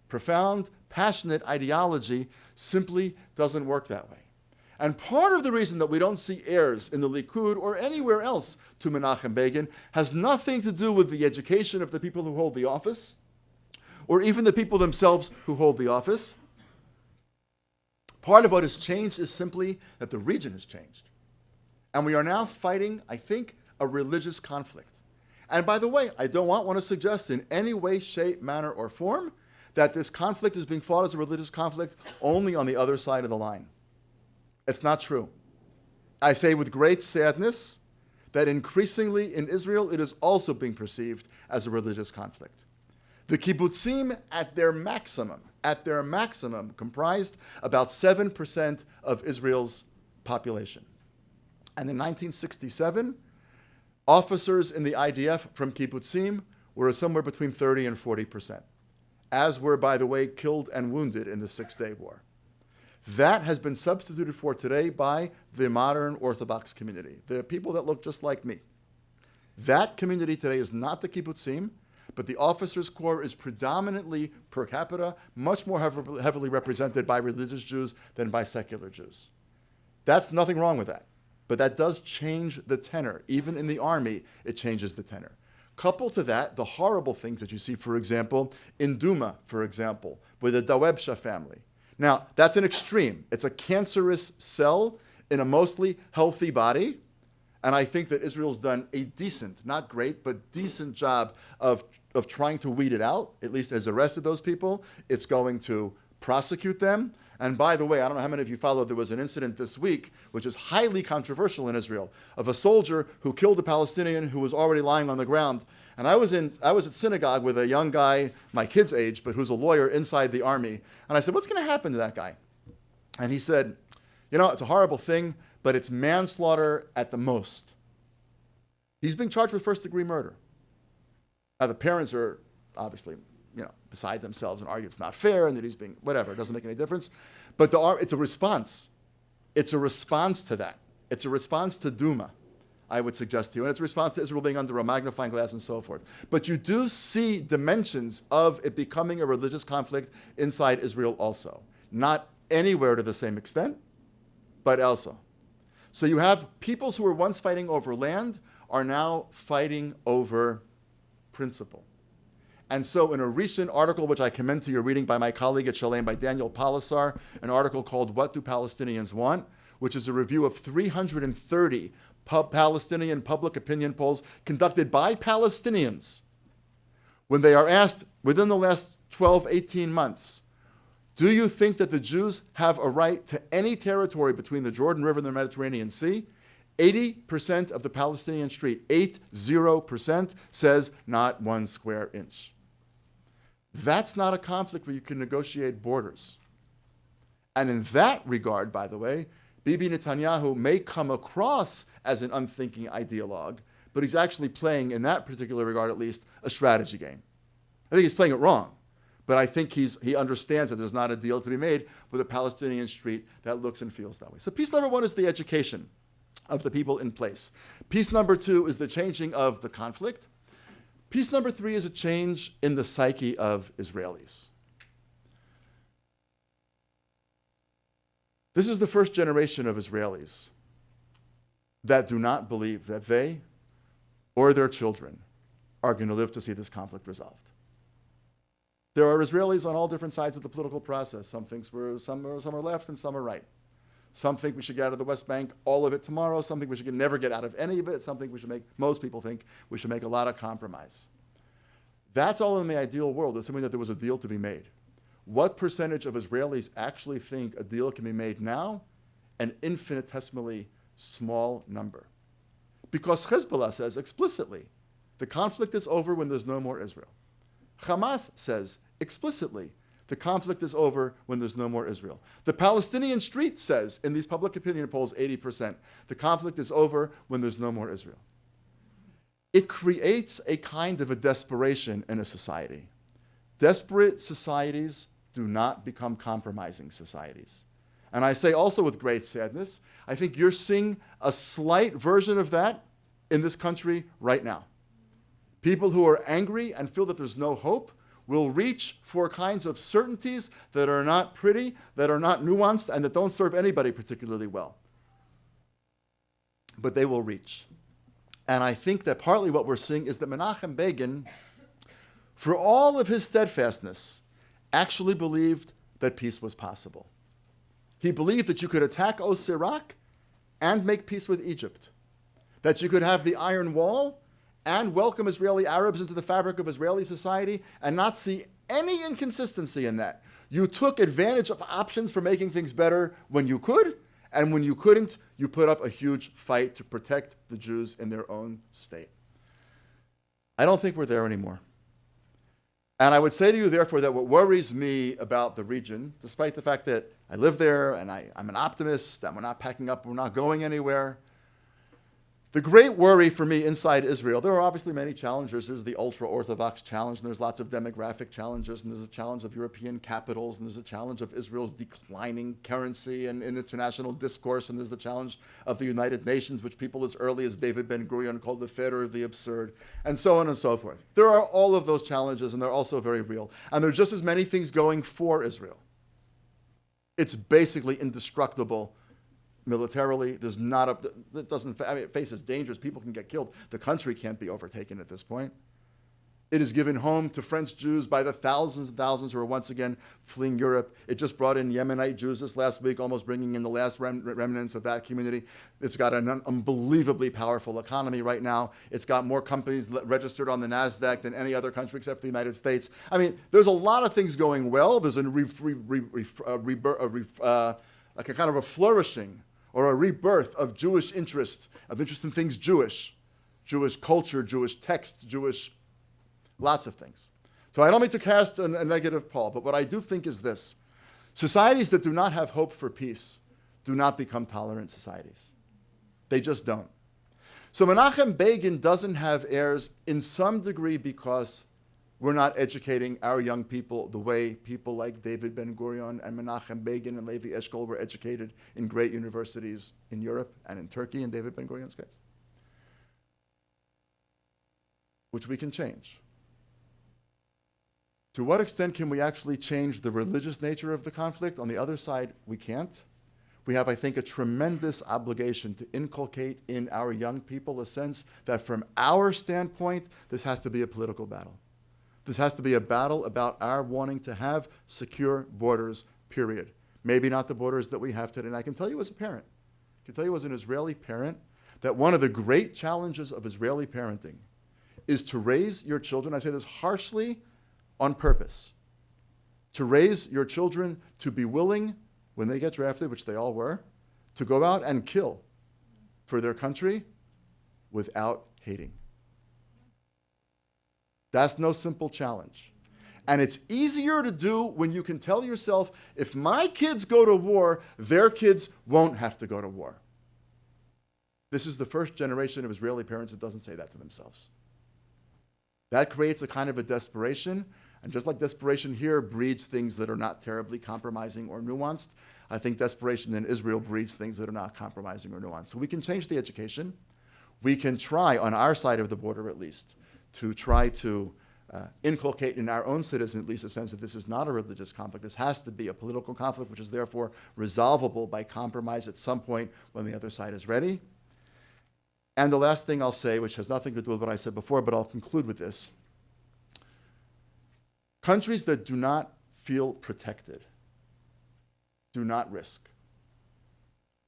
Profound, passionate ideology simply doesn't work that way. And part of the reason that we don't see heirs in the Likud or anywhere else to Menachem Begin has nothing to do with the education of the people who hold the office, or even the people themselves who hold the office. Part of what has changed is simply that the region has changed. And we are now fighting, I think, a religious conflict. And by the way, I don't want to suggest in any way, shape, manner, or form that this conflict is being fought as a religious conflict only on the other side of the line. It's not true. I say with great sadness that increasingly in Israel it is also being perceived as a religious conflict. The kibbutzim at their maximum, comprised about 7% of Israel's population. And in 1967, officers in the IDF from kibbutzim were somewhere between 30 and 40%, as were, by the way, killed and wounded in the Six-Day War. That has been substituted for today by the modern Orthodox community, the people that look just like me. That community today is not the kibbutzim, but the officers' corps is predominantly, per capita, much more heavily represented by religious Jews than by secular Jews. That's nothing wrong with that. But that does change the tenor. Even in the army, it changes the tenor. Couple to that the horrible things that you see, for example, in Duma, for example, with the Dawebsha family. Now, that's an extreme. It's a cancerous cell in a mostly healthy body, And I think that Israel's done a decent, not great, but decent job of trying to weed it out. At least has arrested those people. It's going to prosecute them. And by the way, I don't know how many of you followed, there was an incident this week, which is highly controversial in Israel, of a soldier who killed a Palestinian who was already lying on the ground. And I was at synagogue with a young guy, my kid's age, but who's a lawyer inside the army. And I said, what's going to happen to that guy? And he said, it's a horrible thing, but it's manslaughter at the most. He's being charged with first-degree murder. Now, the parents are obviously, beside themselves and argue it's not fair and that he's being, whatever, it doesn't make any difference. But it's a response. It's a response to that. It's a response to Duma, I would suggest to you. And it's a response to Israel being under a magnifying glass and so forth. But you do see dimensions of it becoming a religious conflict inside Israel also. Not anywhere to the same extent, but also. So you have peoples who were once fighting over land are now fighting over principle. And so in a recent article, which I commend to your reading by my colleague at Shalem, by Daniel Gordis, an article called What Do Palestinians Want?, which is a review of 330 Palestinian public opinion polls conducted by Palestinians. When they are asked within the last 12, 18 months, do you think that the Jews have a right to any territory between the Jordan River and the Mediterranean Sea? 80% of the Palestinian street, 80%, says not 1 square inch. That's not a conflict where you can negotiate borders. And in that regard, by the way, Bibi Netanyahu may come across as an unthinking ideologue, but he's actually playing, in that particular regard at least, a strategy game. I think he's playing it wrong, but I think he understands that there's not a deal to be made with a Palestinian street that looks and feels that way. So piece number one is the education of the people in place. Piece number two is the changing of the conflict. Piece number three is a change in the psyche of Israelis. This is the first generation of Israelis that do not believe that they or their children are going to live to see this conflict resolved. There are Israelis on all different sides of the political process. Some are left and some are right. Some think we should get out of the West Bank, all of it tomorrow. Some think we should never get out of any of it. Some think most people think we should make a lot of compromise. That's all in the ideal world, assuming that there was a deal to be made. What percentage of Israelis actually think a deal can be made now? An infinitesimally small number. Because Hezbollah says explicitly, the conflict is over when there's no more Israel. Hamas says explicitly, the conflict is over when there's no more Israel. The Palestinian street says, in these public opinion polls, 80%, the conflict is over when there's no more Israel. It creates a kind of a desperation in a society. Desperate societies do not become compromising societies. And I say also with great sadness, I think you're seeing a slight version of that in this country right now. People who are angry and feel that there's no hope will reach for kinds of certainties that are not pretty, that are not nuanced, and that don't serve anybody particularly well. But they will reach. And I think that partly what we're seeing is that Menachem Begin, for all of his steadfastness, actually believed that peace was possible. He believed that you could attack Iraq and make peace with Egypt, that you could have the Iron Wall and welcome Israeli Arabs into the fabric of Israeli society and not see any inconsistency in that. You took advantage of options for making things better when you could, and when you couldn't, you put up a huge fight to protect the Jews in their own state. I don't think we're there anymore. And I would say to you, therefore, that what worries me about the region, despite the fact that I live there and I'm an optimist, and we're not packing up, we're not going anywhere, the great worry for me inside Israel, there are obviously many challenges. There's the ultra-Orthodox challenge, and there's lots of demographic challenges, and there's a challenge of European capitals, and there's a challenge of Israel's declining currency and in international discourse, and there's the challenge of the United Nations, which people as early as David Ben-Gurion called the Feder of the absurd, and so on and so forth. There are all of those challenges, and they're also very real. And there are just as many things going for Israel. It's basically indestructible. Militarily, there's not it doesn't, it faces dangers. People can get killed. The country can't be overtaken at this point. It has given home to French Jews by the thousands and thousands who are once again fleeing Europe. It just brought in Yemenite Jews this last week, almost bringing in the last remnants of that community. It's got an unbelievably powerful economy right now. It's got more companies registered on the NASDAQ than any other country except for the United States. I mean, there's a lot of things going well. There's like a kind of a flourishing or a rebirth of Jewish interest, of interest in things Jewish culture, Jewish text, Jewish lots of things. So I don't mean to cast a negative pall, but what I do think is this. Societies that do not have hope for peace do not become tolerant societies. They just don't. So Menachem Begin doesn't have heirs in some degree because we're not educating our young people the way people like David Ben-Gurion and Menachem Begin and Levi Eshkol were educated in great universities in Europe and in Turkey in David Ben-Gurion's case, which we can change. To what extent can we actually change the religious nature of the conflict? On the other side, we can't. We have, I think, a tremendous obligation to inculcate in our young people a sense that from our standpoint, this has to be a political battle. This has to be a battle about our wanting to have secure borders, period. Maybe not the borders that we have today. And I can tell you as a parent, I can tell you as an Israeli parent, that one of the great challenges of Israeli parenting is to raise your children, I say this harshly, on purpose, to raise your children to be willing, when they get drafted, which they all were, to go out and kill for their country without hating. That's no simple challenge. And it's easier to do when you can tell yourself, if my kids go to war, their kids won't have to go to war. This is the first generation of Israeli parents that doesn't say that to themselves. That creates a kind of a desperation. And just like desperation here breeds things that are not terribly compromising or nuanced, I think desperation in Israel breeds things that are not compromising or nuanced. So we can change the education. We can try, on our side of the border at least, to try to inculcate in our own citizens at least a sense that this is not a religious conflict. This has to be a political conflict, which is therefore resolvable by compromise at some point when the other side is ready. And the last thing I'll say, which has nothing to do with what I said before, but I'll conclude with this. Countries that do not feel protected do not risk.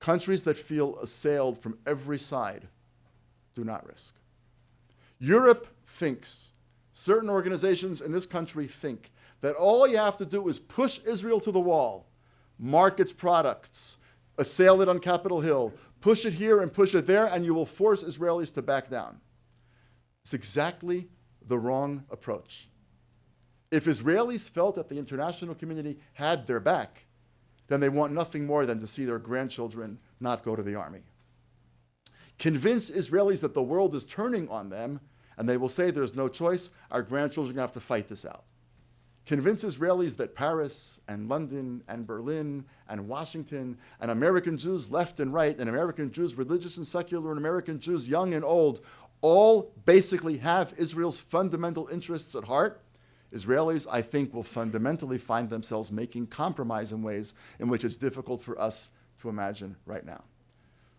Countries that feel assailed from every side do not risk. Europe thinks, certain organizations in this country think, that all you have to do is push Israel to the wall, mark its products, assail it on Capitol Hill, push it here and push it there, and you will force Israelis to back down. It's exactly the wrong approach. If Israelis felt that the international community had their back, then they want nothing more than to see their grandchildren not go to the army. Convince Israelis that the world is turning on them, and they will say there's no choice, our grandchildren have to fight this out. Convince Israelis that Paris and London and Berlin and Washington and American Jews left and right, and American Jews religious and secular, and American Jews young and old, all basically have Israel's fundamental interests at heart. Israelis, I think, will fundamentally find themselves making compromise in ways in which it's difficult for us to imagine right now.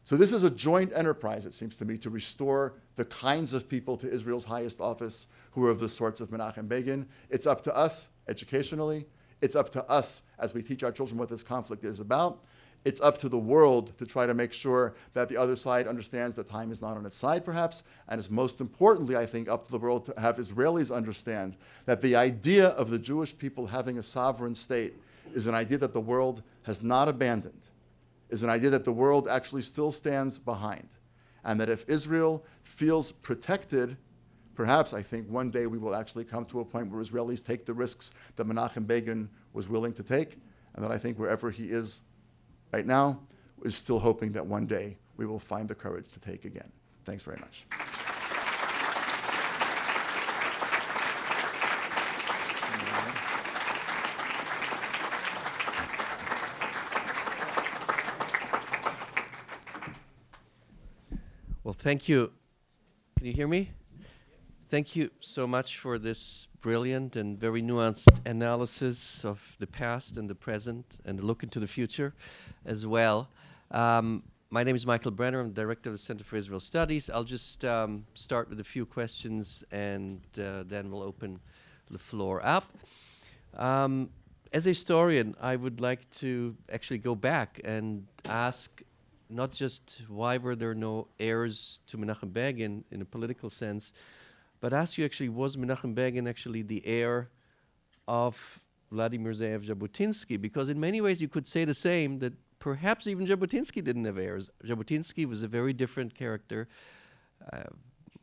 So this is a joint enterprise, it seems to me, to restore the kinds of people to Israel's highest office who are of the sorts of Menachem Begin. It's up to us educationally. It's up to us as we teach our children what this conflict is about. It's up to the world to try to make sure that the other side understands that time is not on its side, perhaps. And it's most importantly, I think, up to the world to have Israelis understand that the idea of the Jewish people having a sovereign state is an idea that the world has not abandoned, is an idea that the world actually still stands behind. And that if Israel feels protected, perhaps I think one day we will actually come to a point where Israelis take the risks that Menachem Begin was willing to take, and that I think wherever he is right now is still hoping that one day we will find the courage to take again. Thanks very much. Well, thank you. Can you hear me? Thank you so much for this brilliant and very nuanced analysis of the past and the present and a look into the future as well. My name is Michael Brenner. I'm director of the Center for Israel Studies. I'll just start with a few questions, and then we'll open the floor up. As a historian, I would like to actually go back and ask not just why were there no heirs to Menachem Begin in a political sense, but ask you actually, was Menachem Begin actually the heir of Vladimir Zev Jabotinsky? Because in many ways you could say the same, that perhaps even Jabotinsky didn't have heirs. Jabotinsky was a very different character.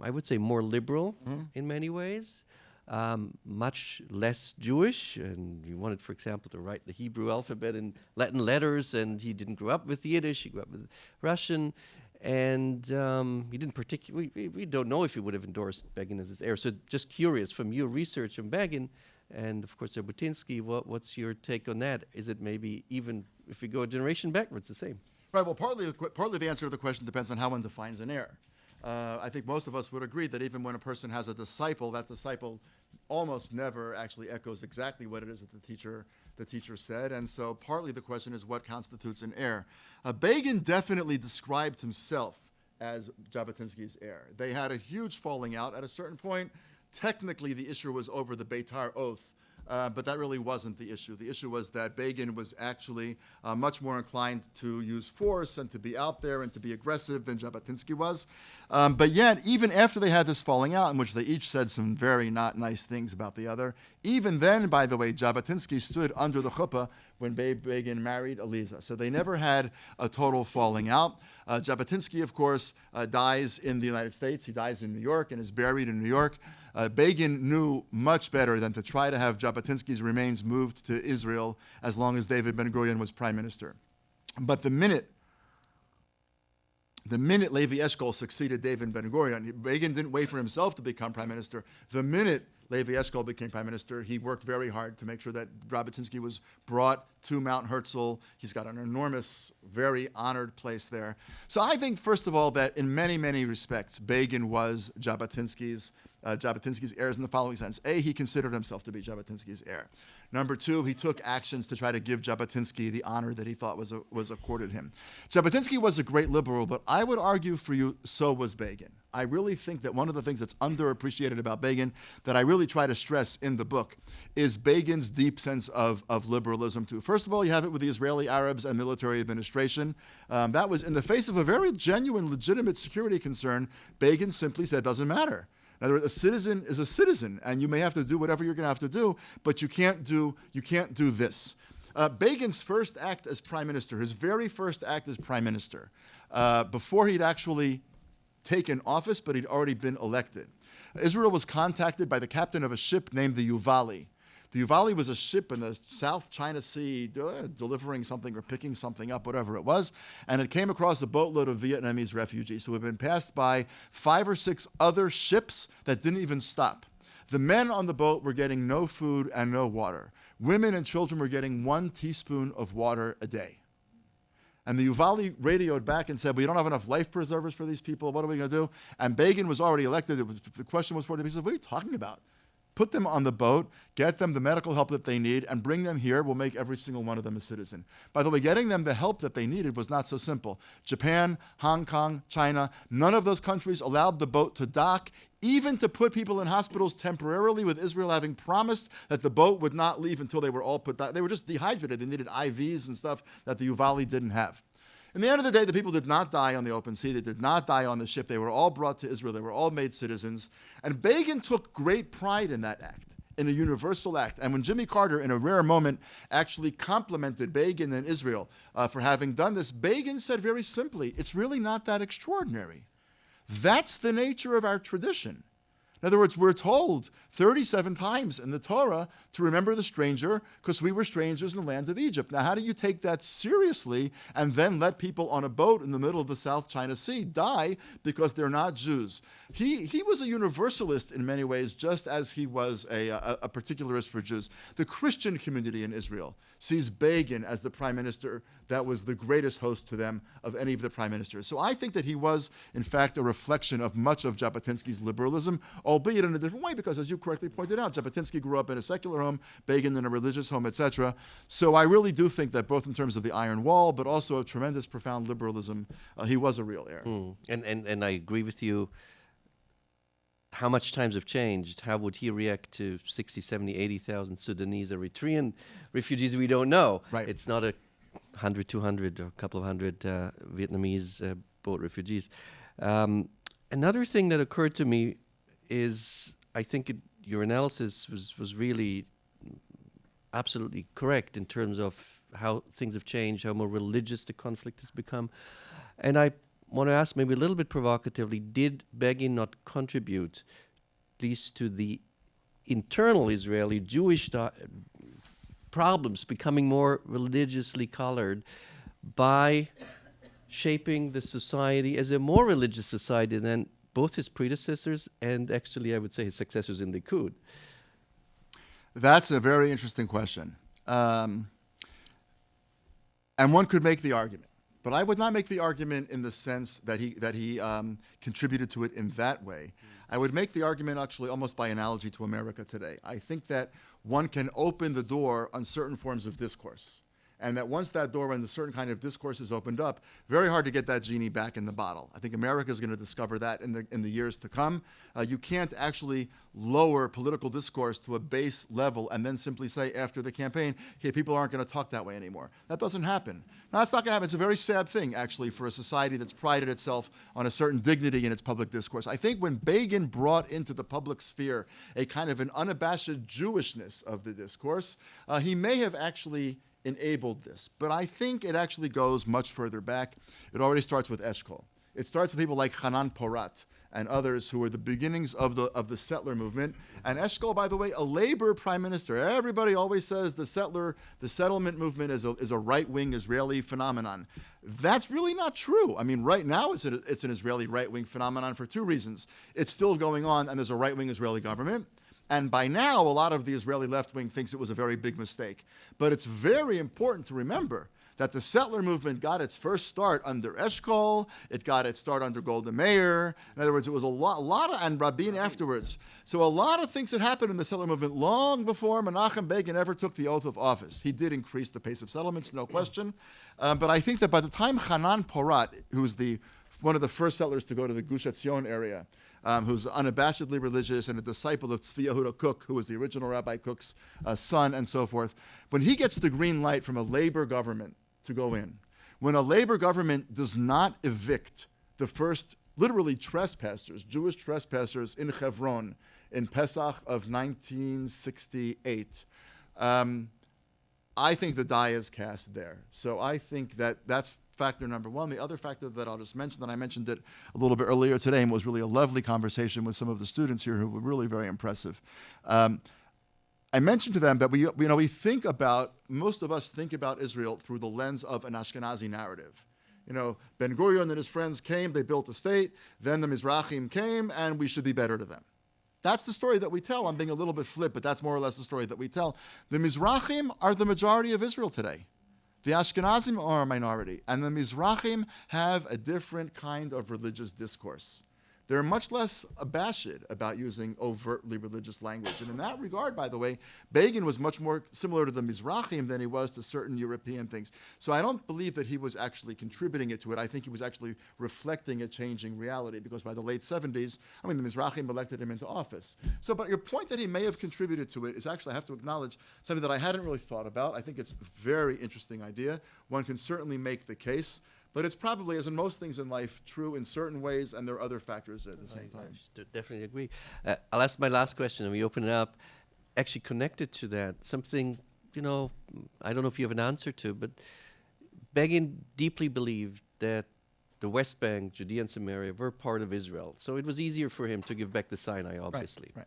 I would say more liberal in many ways, much less Jewish. And he wanted, for example, to write the Hebrew alphabet in Latin letters, and he didn't grow up with Yiddish, he grew up with Russian. And he didn't particularly, we don't know if he would have endorsed Begin as his heir. So just curious, from your research on Begin, and of course Jabotinsky, what's your take on that? Is it maybe even, if we go a generation backwards, the same? Right, well, partly the answer to the question depends on how one defines an heir. I think most of us would agree that even when a person has a disciple, that disciple almost never actually echoes exactly what it is that the teacher said, and so partly the question is what constitutes an heir. Begin definitely described himself as Jabotinsky's heir. They had a huge falling out at a certain point. Technically, the issue was over the Beitar oath, but that really wasn't the issue. The issue was that Begin was actually much more inclined to use force and to be out there and to be aggressive than Jabotinsky was. But yet, even after they had this falling out, in which they each said some very not nice things about the other, even then, by the way, Jabotinsky stood under the chuppah when Begin married Eliza. So they never had a total falling out. Jabotinsky, of course, dies in the United States. He dies in New York and is buried in New York. Begin knew much better than to try to have Jabotinsky's remains moved to Israel as long as David Ben-Gurion was prime minister. But the minute Levi Eshkol succeeded David Ben-Gurion, Begin didn't wait for himself to become prime minister. The minute Levi Eshkol became prime minister, he worked very hard to make sure that Jabotinsky was brought to Mount Herzl. He's got an enormous, very honored place there. So I think, first of all, that in many, many respects, Begin was Jabotinsky's heirs in the following sense. A, he considered himself to be Jabotinsky's heir. Number two, he took actions to try to give Jabotinsky the honor that he thought was accorded him. Jabotinsky was a great liberal, but I would argue for you, so was Begin. I really think that one of the things that's underappreciated about Begin, that I really try to stress in the book, is Begin's deep sense of liberalism too. First of all, you have it with the Israeli Arabs and military administration. That was in the face of a very genuine, legitimate security concern. Begin simply said, doesn't matter. In other words, a citizen is a citizen, and you may have to do whatever you're going to have to do, but you can't do this. Begin's first act as prime minister, his very first act as prime minister, before he'd actually taken office, but he'd already been elected. Israel was contacted by the captain of a ship named the Yuvali. The Yuvali was a ship in the South China Sea delivering something or picking something up, whatever it was, and it came across a boatload of Vietnamese refugees who had been passed by 5 or 6 other ships that didn't even stop. The men on the boat were getting no food and no water. Women and children were getting 1 teaspoon of water a day. And the Yuvali radioed back and said, we don't have enough life preservers for these people. What are we going to do? And Begin was already elected. The question was for him. He said, what are you talking about? Put them on the boat, get them the medical help that they need, and bring them here. We'll make every single one of them a citizen. By the way, getting them the help that they needed was not so simple. Japan, Hong Kong, China, none of those countries allowed the boat to dock, even to put people in hospitals temporarily, with Israel having promised that the boat would not leave until they were all put back. They were just dehydrated. They needed IVs and stuff that the Yuvali didn't have. In the end of the day, the people did not die on the open sea. They did not die on the ship. They were all brought to Israel. They were all made citizens. And Begin took great pride in that act, in a universal act. And when Jimmy Carter, in a rare moment, actually complimented Begin and Israel for having done this, Begin said very simply, it's really not that extraordinary. That's the nature of our tradition. In other words, we're told 37 times in the Torah to remember the stranger because we were strangers in the land of Egypt. Now, how do you take that seriously and then let people on a boat in the middle of the South China Sea die because they're not Jews? He was a universalist in many ways, just as he was a particularist for Jews. The Christian community in Israel sees Begin as the prime minister that was the greatest host to them of any of the prime ministers. So I think that he was, in fact, a reflection of much of Jabotinsky's liberalism, albeit in a different way, because as you correctly pointed out, Jabotinsky grew up in a secular home, Begin in a religious home, etc. So I really do think that both in terms of the Iron Wall, but also a tremendous, profound liberalism, he was a real heir. And I agree with you. How much times have changed? How would he react to 60, 70, 80,000 Sudanese, Eritrean refugees? We don't know. Right. It's not 100, 200, or a couple of hundred Vietnamese boat refugees. Another thing that occurred to me is, I think your analysis was really absolutely correct in terms of how things have changed, how more religious the conflict has become. And I want to ask, maybe a little bit provocatively, did Begin not contribute, at least to the internal Israeli Jewish problems becoming more religiously colored by shaping the society as a more religious society than both his predecessors and actually, I would say, his successors in Likud? That's a very interesting question. And one could make the argument. But I would not make the argument in the sense that he contributed to it in that way. I would make the argument actually almost by analogy to America today. I think that one can open the door on certain forms of discourse. And that once that door, when a certain kind of discourse is opened up, very hard to get that genie back in the bottle. I think America is going to discover that in the years to come. You can't actually lower political discourse to a base level and then simply say after the campaign, okay, people aren't going to talk that way anymore. That doesn't happen. Now, that's not going to happen. It's a very sad thing, actually, for a society that's prided itself on a certain dignity in its public discourse. I think when Begin brought into the public sphere a kind of an unabashed Jewishness of the discourse, he may have actually enabled this. But I think it actually goes much further back. It already starts with Eshkol. It starts with people like Hanan Porat and others who were the beginnings of the settler movement. And Eshkol, by the way, a labor prime minister. Everybody always says the settlement movement is a right-wing Israeli phenomenon. That's really not true. I mean, right now it's an Israeli right-wing phenomenon for two reasons. It's still going on, and there's a right-wing Israeli government. And by now, a lot of the Israeli left wing thinks it was a very big mistake. But it's very important to remember that the settler movement got its first start under Eshkol. It got its start under Golda Meir. In other words, it was a lot of, and Rabin afterwards. So a lot of things had happened in the settler movement long before Menachem Begin ever took the oath of office. He did increase the pace of settlements, no question. But I think that by the time Hanan Porat, who's one of the first settlers to go to the Gush Etzion area, who's unabashedly religious and a disciple of Tzvi Yehuda Kook, who was the original Rabbi Kook's son, and so forth. When he gets the green light from a labor government to go in, when a labor government does not evict the first, literally, trespassers, Jewish trespassers in Hebron in Pesach of 1968, I think the die is cast there. So I think that's factor number one. The other factor that I'll just mention, that I mentioned it a little bit earlier today, and was really a lovely conversation with some of the students here who were really very impressive. I mentioned to them that we think about, most of us think about Israel through the lens of an Ashkenazi narrative. You know, Ben Gurion and his friends came, they built a state, then the Mizrahim came, and we should be better to them. That's the story that we tell. I'm being a little bit flip, but that's more or less the story that we tell. The Mizrahim are the majority of Israel today. The Ashkenazim are a minority, and the Mizrahim have a different kind of religious discourse. They're much less abashed about using overtly religious language. And in that regard, by the way, Begin was much more similar to the Mizrahim than he was to certain European things. So I don't believe that he was actually contributing it to it. I think he was actually reflecting a changing reality, because by the late 70s, the Mizrahim elected him into office. So, but your point that he may have contributed to it is actually, I have to acknowledge, something that I hadn't really thought about. I think it's a very interesting idea. One can certainly make the case. But it's probably, as in most things in life, true in certain ways, and there are other factors at the same time. I definitely agree. I'll ask my last question, and we open it up. Actually connected to that, something, I don't know if you have an answer to, but Begin deeply believed that the West Bank, Judea and Samaria, were part of Israel. So it was easier for him to give back the Sinai, obviously. Right.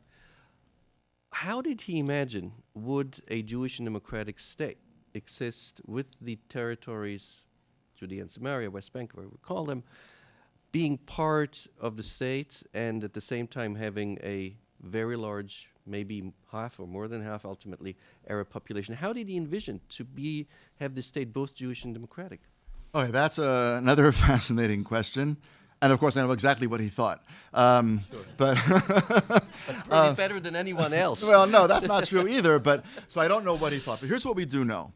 How did he imagine would a Jewish and democratic state exist with the territories, Judea and Samaria, West Bank, whatever we call them, being part of the state and at the same time having a very large, maybe half or more than half ultimately, Arab population? How did he envision to have the state both Jewish and democratic? Okay, that's another fascinating question. And of course, I know exactly what he thought. But Pretty better than anyone else. well, no, that's not true either. But so I don't know what he thought. But here's what we do know.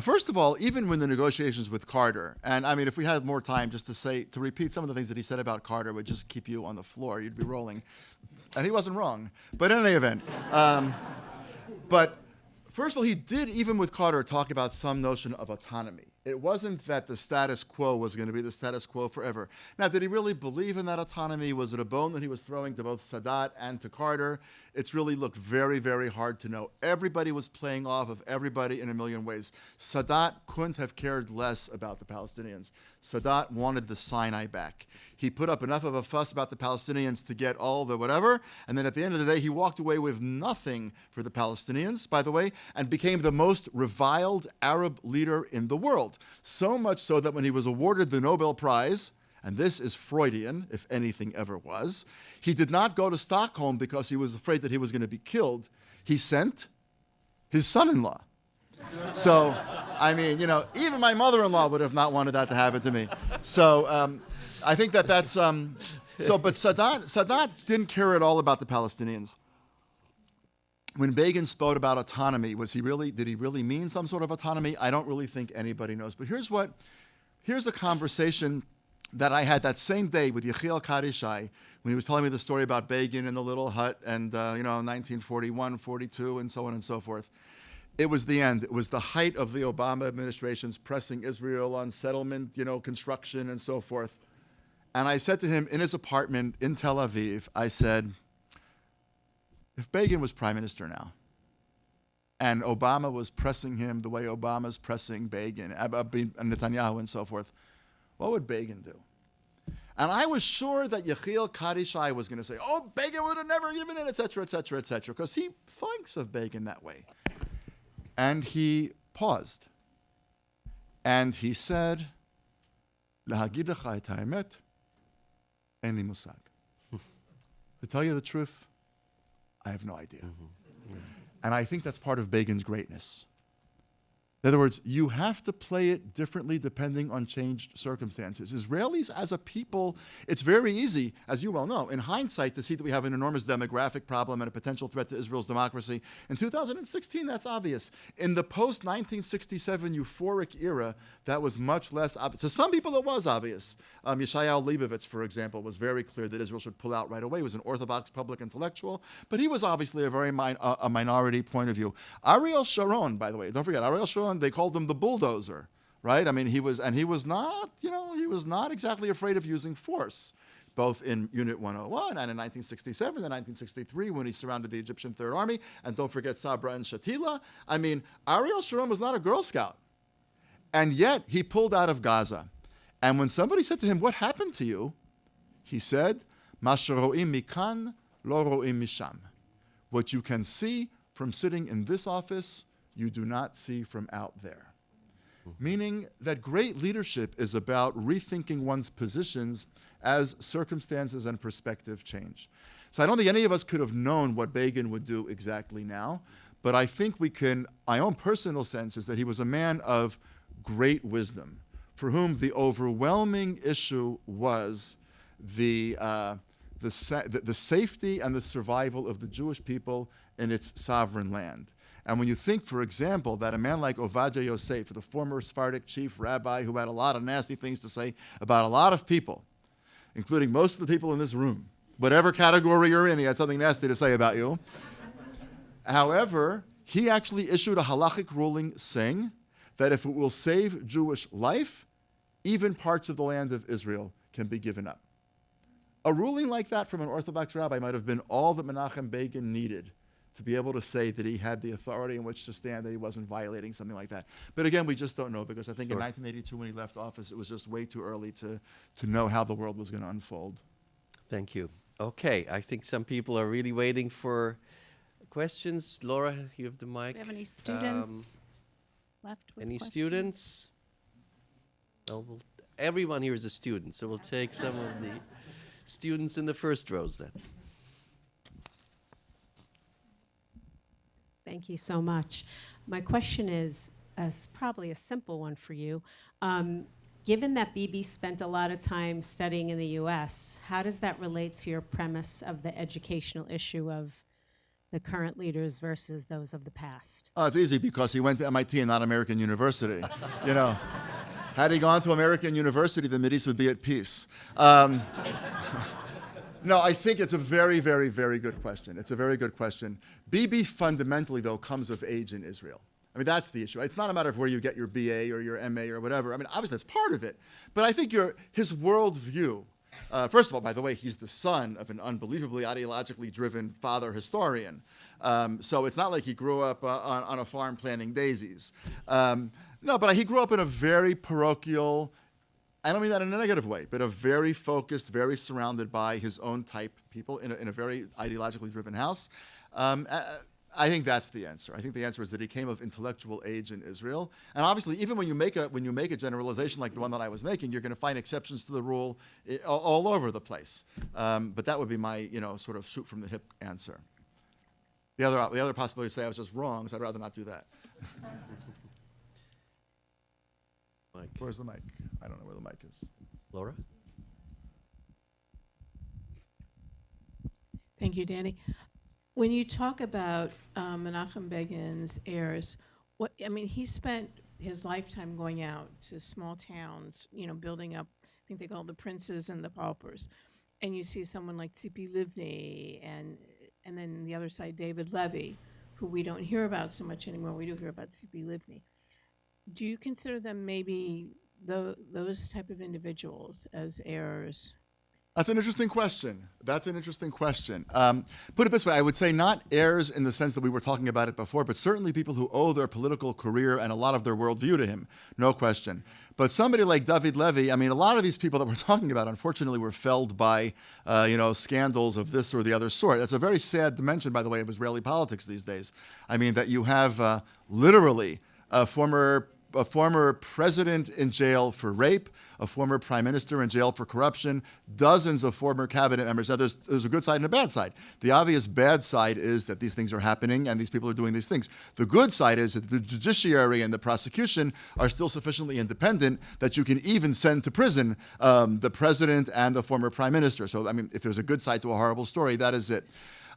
First of all, even when the negotiations with Carter, and I mean, if we had more time just to repeat some of the things that he said about Carter would just keep you on the floor. You'd be rolling. And he wasn't wrong. But in any event, but first of all, he did, even with Carter, talk about some notion of autonomy. It wasn't that the status quo was going to be the status quo forever. Now, did he really believe in that autonomy? Was it a bone that he was throwing to both Sadat and to Carter? It's really looked very, very hard to know. Everybody was playing off of everybody in a million ways. Sadat couldn't have cared less about the Palestinians. Sadat wanted the Sinai back. He put up enough of a fuss about the Palestinians to get all the whatever, and then at the end of the day, he walked away with nothing for the Palestinians, by the way, and became the most reviled Arab leader in the world. So much so that when he was awarded the Nobel Prize, and this is Freudian, if anything ever was, he did not go to Stockholm because he was afraid that he was going to be killed. He sent his son-in-law. So, I mean, even my mother-in-law would have not wanted that to happen to me. So, I think that's but Sadat didn't care at all about the Palestinians. When Begin spoke about autonomy, did he really mean some sort of autonomy? I don't really think anybody knows. But here's a conversation that I had that same day with Yechiel Kadishai when he was telling me the story about Begin in the little hut and 1941, 42, and so on and so forth. It was the end. It was the height of the Obama administration's pressing Israel on settlement, construction and so forth. And I said to him in his apartment in Tel Aviv, I said, if Begin was prime minister now, and Obama was pressing him the way Obama's pressing Begin, and Netanyahu and so forth, what would Begin do? And I was sure that Yechiel Kadishai was going to say, oh, Begin would have never given in, et cetera, because he thinks of Begin that way. And he paused. And he said, Lahagid lecha et ha'emet, en li musag. To tell you the truth, I have no idea. And I think that's part of Begin's greatness. In other words, you have to play it differently depending on changed circumstances. Israelis as a people, it's very easy, as you well know, in hindsight, to see that we have an enormous demographic problem and a potential threat to Israel's democracy. In 2016, that's obvious. In the post-1967 euphoric era, that was much less obvious. To some people, it was obvious. Yeshayahu Leibovitz, for example, was very clear that Israel should pull out right away. He was an Orthodox public intellectual, but he was obviously a very a minority point of view. Ariel Sharon, by the way, don't forget, Ariel Sharon, they called him the bulldozer, right? I mean, he was not exactly afraid of using force, both in Unit 101 and in 1967 and 1963 when he surrounded the Egyptian Third Army, and don't forget Sabra and Shatila. I mean, Ariel Sharon was not a Girl Scout, and yet he pulled out of Gaza. And when somebody said to him, what happened to you? He said, Ma shero'im mikan, lo ro'im misham. What you can see from sitting in this office, you do not see from out there. Meaning that great leadership is about rethinking one's positions as circumstances and perspective change. So I don't think any of us could have known what Begin would do exactly now, but I think my own personal sense is that he was a man of great wisdom, for whom the overwhelming issue was the safety and the survival of the Jewish people in its sovereign land. And when you think, for example, that a man like Ovadia Yosef, the former Sephardic chief rabbi who had a lot of nasty things to say about a lot of people, including most of the people in this room, whatever category you're in, he had something nasty to say about you. However, he actually issued a halachic ruling saying that if it will save Jewish life, even parts of the land of Israel can be given up. A ruling like that from an Orthodox rabbi might have been all that Menachem Begin needed to be able to say that he had the authority in which to stand, that he wasn't violating something like that. But again, we just don't know, because I think in 1982 when he left office, it was just way too early to know how the world was going to unfold. Thank you. Okay, I think some people are really waiting for questions. Laura, you have the mic. Do we have any students left with Any questions? students? Well, everyone here is a student, so we'll take some of the students in the first rows then. Thank you so much. My question is probably a simple one for you. Given that Bibi spent a lot of time studying in the US, how does that relate to your premise of the educational issue of the current leaders versus those of the past? Oh, it's easy because he went to MIT and not American University. You know, had he gone to American University, the Mideast would be at peace. No, I think it's a very, very, very good question. It's a very good question. Bibi fundamentally, though, comes of age in Israel. I mean, that's the issue. It's not a matter of where you get your BA or your MA or whatever. I mean, obviously, that's part of it. But I think his worldview, first of all, by the way, he's the son of an unbelievably ideologically driven father historian. So it's not like he grew up on a farm planting daisies. No, but he grew up in a very parochial, I don't mean that in a negative way, but a very focused, very surrounded by his own type people in a very ideologically driven house. I think that's the answer. I think the answer is that he came of intellectual age in Israel. And obviously, even when you make a generalization like the one that I was making, you're going to find exceptions to the rule all over the place. But that would be my, sort of shoot from the hip answer. The other possibility is say I was just wrong, so I'd rather not do that. Mike. Where's the mic? I don't know where the mic is. Laura? Thank you, Danny. When you talk about Menachem Begin's heirs, he spent his lifetime going out to small towns, building up, I think they call the princes and the paupers. And you see someone like Tzipi Livni and then the other side, David Levy, who we don't hear about so much anymore. We do hear about Tzipi Livni. Do you consider them maybe those type of individuals as heirs? That's an interesting question. Put it this way, I would say not heirs in the sense that we were talking about it before, but certainly people who owe their political career and a lot of their worldview to him, no question. But somebody like David Levy, a lot of these people that we're talking about, unfortunately, were felled by, scandals of this or the other sort. That's a very sad dimension, by the way, of Israeli politics these days. That you have literally a former president in jail for rape, a former prime minister in jail for corruption, dozens of former cabinet members. Now, there's a good side and a bad side. The obvious bad side is that these things are happening and these people are doing these things. The good side is that the judiciary and the prosecution are still sufficiently independent that you can even send to prison the president and the former prime minister. So, if there's a good side to a horrible story, that is it.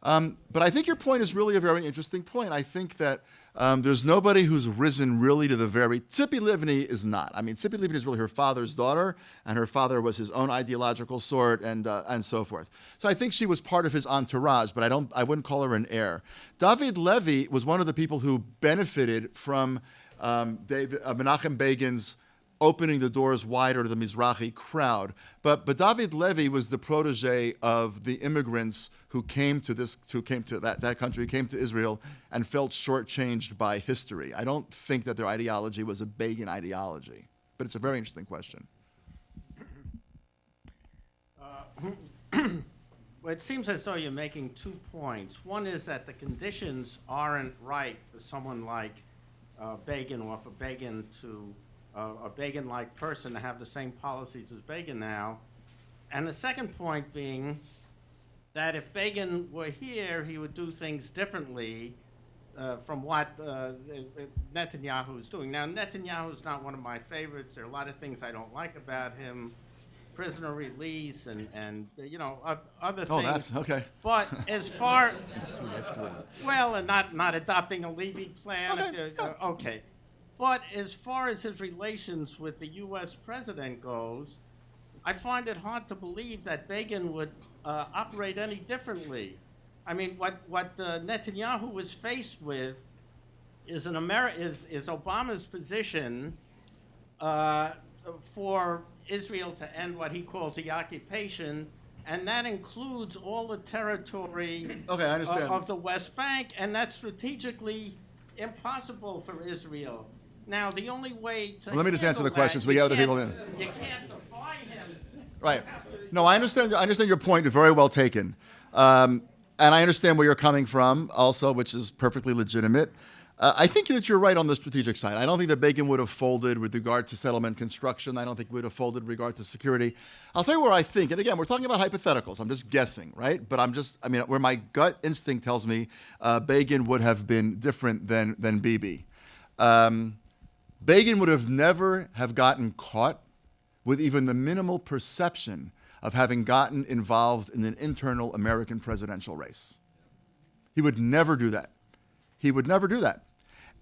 But I think your point is really a very interesting point. I think that there's nobody who's risen really to the very... Tzipi Livni is not. Tzipi Livni is really her father's daughter, and her father was his own ideological sort and so forth. So I think she was part of his entourage, but I wouldn't call her an heir. David Levy was one of the people who benefited from Menachem Begin's opening the doors wider to the Mizrahi crowd. But David Levy was the protege of the immigrants who came to that country, came to Israel, and felt shortchanged by history. I don't think that their ideology was a Begin ideology, but it's a very interesting question. Well, it seems as though you're making 2 points. One is that the conditions aren't right for someone like Begin, or for Begin to a Begin-like person to have the same policies as Begin now. And the second point being that if Begin were here, he would do things differently from what Netanyahu is doing. Now, Netanyahu is not one of my favorites. There are a lot of things I don't like about him, prisoner release and other things. Oh, that's okay. But as far and not adopting a Levy plan. Okay. But as far as his relations with the U.S. president goes, I find it hard to believe that Begin would operate any differently. What Netanyahu was faced with is Obama's position for Israel to end what he calls the occupation, and that includes all the territory I understand. Of the West Bank, and that's strategically impossible for Israel. Now, the only way to Let me just answer the that, questions. We got other people in. You can't defy him. Right. No, I understand your point. Very well taken. And I understand where you're coming from also, which is perfectly legitimate. I think that you're right on the strategic side. I don't think that Begin would have folded with regard to settlement construction. I don't think he would have folded with regard to security. I'll tell you where I think, and again, we're talking about hypotheticals. I'm just guessing, right? But where my gut instinct tells me Begin would have been different than Bibi. Begin would have never have gotten caught with even the minimal perception of having gotten involved in an internal American presidential race. He would never do that. He would never do that.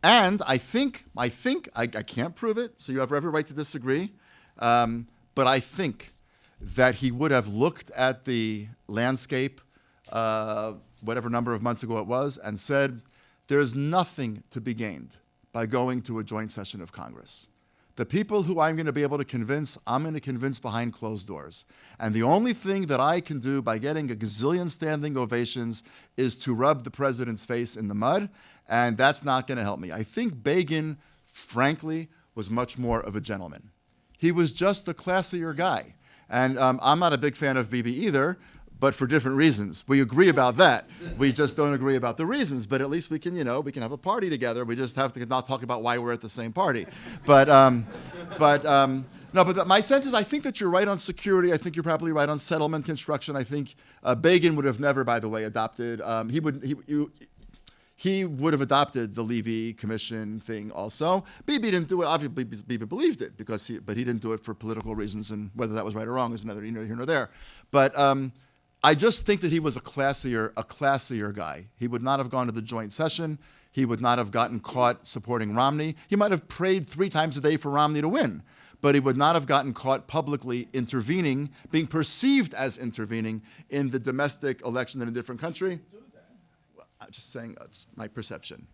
And I can't prove it, so you have every right to disagree, but I think that he would have looked at the landscape, whatever number of months ago it was, and said, there's nothing to be gained by going to a joint session of Congress. The people who I'm going to be able to convince, I'm going to convince behind closed doors. And the only thing that I can do by getting a gazillion standing ovations is to rub the president's face in the mud, and that's not going to help me. I think Begin, frankly, was much more of a gentleman. He was just a classier guy. And I'm not a big fan of Bibi either, but for different reasons. We agree about that. We just don't agree about the reasons. But at least we can, we can have a party together. We just have to not talk about why we're at the same party. But my sense is I think that you're right on security. I think you're probably right on settlement construction. I think Begin would have never, by the way, adopted. He would have adopted the Levy Commission thing also. Bibi didn't do it. Obviously, Bibi believed it, but he didn't do it for political reasons, and whether that was right or wrong is neither here nor there. But I just think that he was a classier guy. He would not have gone to the joint session. He would not have gotten caught supporting Romney. He might have prayed 3 times a day for Romney to win, but he would not have gotten caught publicly intervening, being perceived as intervening in the domestic election in a different country. I'm just saying that's my perception.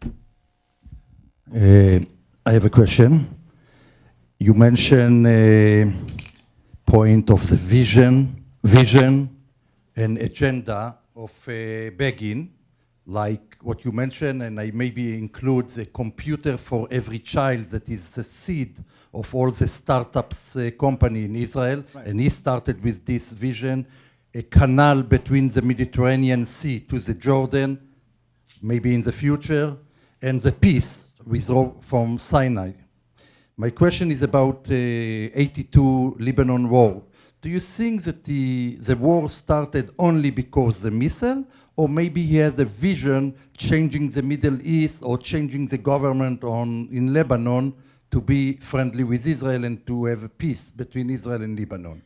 I have a question. You mentioned a point of the vision and agenda of Begin, like what you mentioned, and I maybe include the computer for every child that is the seed of all the startups company in Israel, Right. And he started with this vision, a canal between the Mediterranean Sea to the Jordan, maybe in the future, and the peace withdraw from Sinai. My question is about 82 Lebanon war. Do you think that the war started only because the missile, or maybe he has a vision changing the Middle East or changing the government in Lebanon to be friendly with Israel and to have a peace between Israel and Lebanon?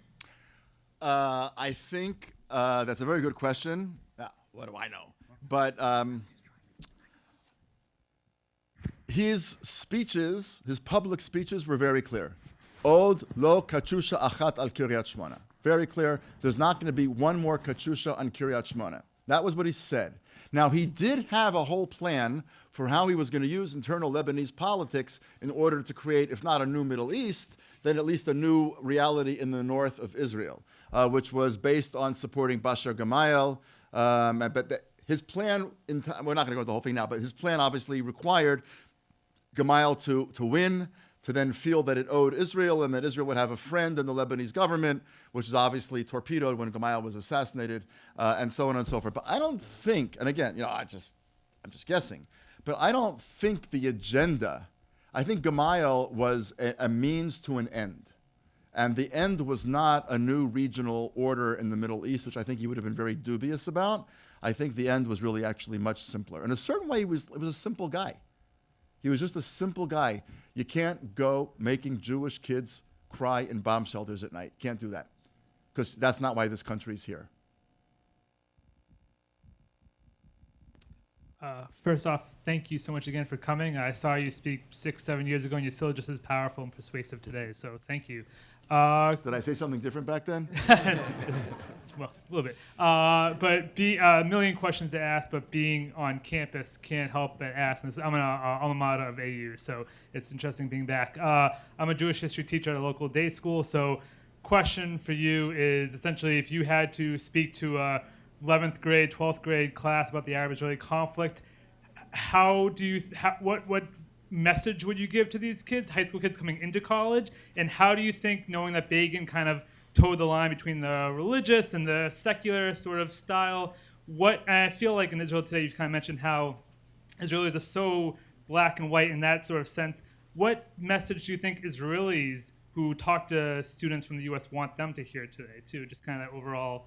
I think that's a very good question. What do I know? But his speeches, his public speeches were very clear. Od lo katyusha achat al Kiryat Shmona. Very clear. There's not going to be one more katyusha on Kiryat Shmona. That was what he said. Now, he did have a whole plan for how he was going to use internal Lebanese politics in order to create, if not a new Middle East, then at least a new reality in the north of Israel, which was based on supporting Bashar Gemayel. But his plan, we're not going to go into the whole thing now, but his plan obviously required Gemayel to win, to then feel that it owed Israel and that Israel would have a friend in the Lebanese government, which is obviously torpedoed when Gemayel was assassinated, and so on and so forth. But I don't think, and again, I'm just guessing, but I don't think the agenda, I think Gemayel was a means to an end. And the end was not a new regional order in the Middle East, which I think he would have been very dubious about. I think the end was really actually much simpler. In a certain way, it was a simple guy. He was just a simple guy. You can't go making Jewish kids cry in bomb shelters at night. Can't do that. Because that's not why this country's here. First off, thank you so much again for coming. I saw you speak 6-7 years ago, and you're still just as powerful and persuasive today, so thank you. Did I say something different back then? Well, a little bit. But a million questions to ask, but being on campus can't help but ask. And I'm an alma mater of AU, so it's interesting being back. I'm a Jewish history teacher at a local day school, so question for you is essentially if you had to speak to a 11th grade, 12th grade class about the Arab-Israeli conflict, what message would you give to these kids, high school kids coming into college, and how do you think, knowing that Begin kind of towed the line between the religious and the secular sort of style, and I feel like in Israel today, you've kind of mentioned how Israelis are so black and white in that sort of sense. What message do you think Israelis who talk to students from the U.S. want them to hear today, too? Just kind of overall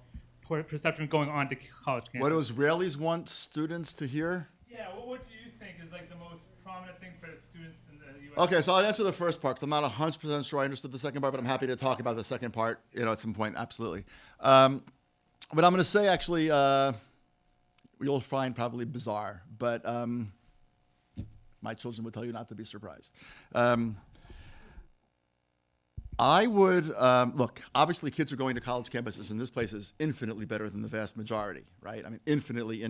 perception going on to college campus. What do Israelis want students to hear? Yeah, what do you think is like the most prominent thing for students in the the U.S. Okay, so I'll answer the first part, 'cause I'm not 100% sure I understood the second part, but I'm happy to talk about the second part, at some point, absolutely. What I'm going to say, actually, you'll find probably bizarre, but my children would tell you not to be surprised. I would, look, obviously kids are going to college campuses, and this place is infinitely better than the vast majority, right? I mean, infinitely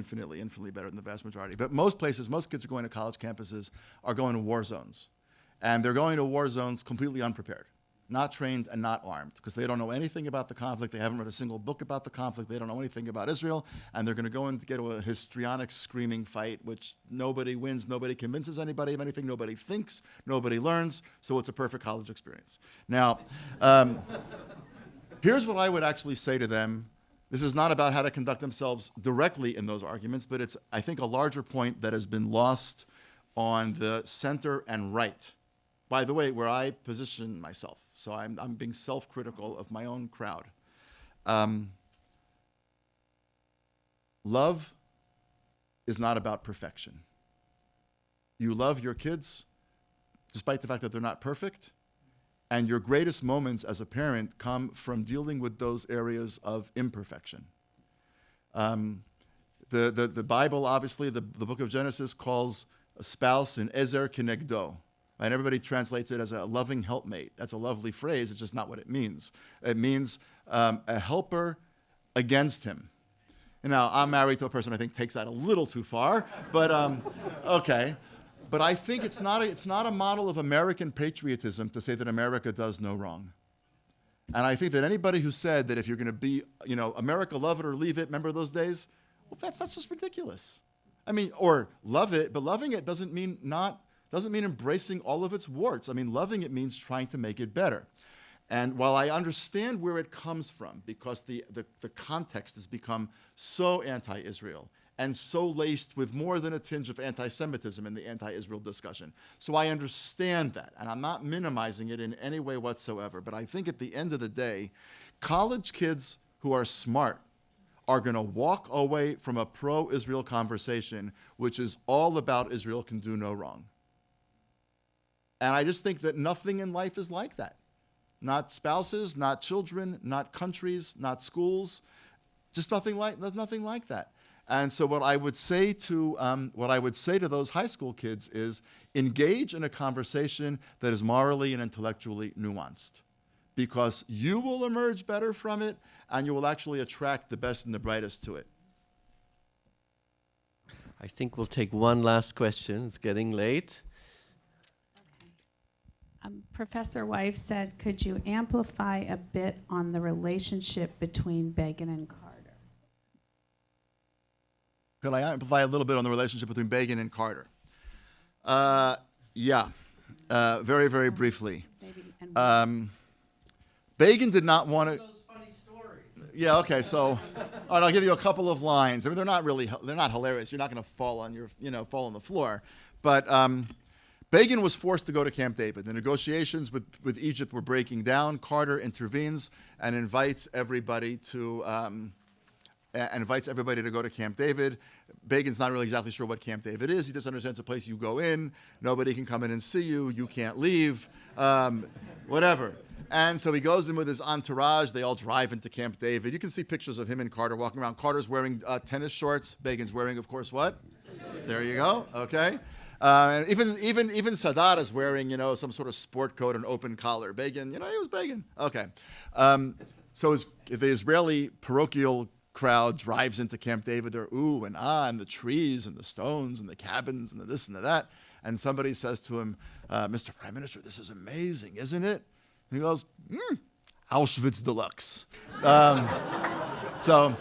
better than the vast majority. But most places, most kids are going to college campuses are going to war zones. And they're going to war zones completely unprepared, not trained and not armed, because they don't know anything about the conflict. They haven't read a single book about the conflict. They don't know anything about Israel. And they're going to go and get a histrionic, screaming fight, which nobody wins, nobody convinces anybody of anything, nobody thinks, nobody learns. So it's a perfect college experience. Now, here's what I would actually say to them. This is not about how to conduct themselves directly in those arguments, but it's, I think, a larger point that has been lost on the center and right. By the way, where I position myself, so I'm being self-critical of my own crowd. Love is not about perfection. You love your kids, despite the fact that they're not perfect, and your greatest moments as a parent come from dealing with those areas of imperfection. The Bible, obviously, the book of Genesis calls a spouse an ezer kenegdo. And everybody translates it as a loving helpmate. That's a lovely phrase. It's just not what it means. It means a helper against him. And now, I'm married to a person I think takes that a little too far, but okay. But I think it's not a model of American patriotism to say that America does no wrong. And I think that anybody who said that if you're going to be, America, love it or leave it, remember those days? Well, that's just ridiculous. I mean, or love it, but loving it doesn't mean embracing all of its warts. I mean, loving it means trying to make it better. And while I understand where it comes from, because the context has become so anti-Israel and so laced with more than a tinge of anti-Semitism in the anti-Israel discussion. So I understand that, and I'm not minimizing it in any way whatsoever. But I think at the end of the day, college kids who are smart are going to walk away from a pro-Israel conversation, which is all about Israel can do no wrong. And I just think that nothing in life is like that. Not spouses, not children, not countries, not schools, just nothing like that. And so what I would say to those high school kids is engage in a conversation that is morally and intellectually nuanced, because you will emerge better from it, and you will actually attract the best and the brightest to it. I think we'll take one last question. It's getting late. Professor Weif said, could you amplify a bit on the relationship between Begin and Carter? Could I amplify a little bit on the relationship between Begin and Carter? Yeah, very, very briefly. Begin did not want to. Those funny stories. Yeah, okay, so all right, I'll give you a couple of lines. I mean, they're not hilarious. You're not going to fall on the floor. But Begin was forced to go to Camp David. The negotiations with Egypt were breaking down. Carter intervenes and invites everybody to go to Camp David. Begin's not really exactly sure what Camp David is. He just understands a place you go in, nobody can come in and see you, you can't leave, whatever. And so he goes in with his entourage. They all drive into Camp David. You can see pictures of him and Carter walking around. Carter's wearing tennis shorts. Begin's wearing, of course, what? There you go. Okay. And even Sadat is wearing, some sort of sport coat and open collar. Begin, he was Begin. Okay. So the Israeli parochial crowd drives into Camp David. They're ooh and ah, and the trees and the stones and the cabins and the this and the that. And somebody says to him, Mr. Prime Minister, this is amazing, isn't it? And he goes, Auschwitz deluxe. So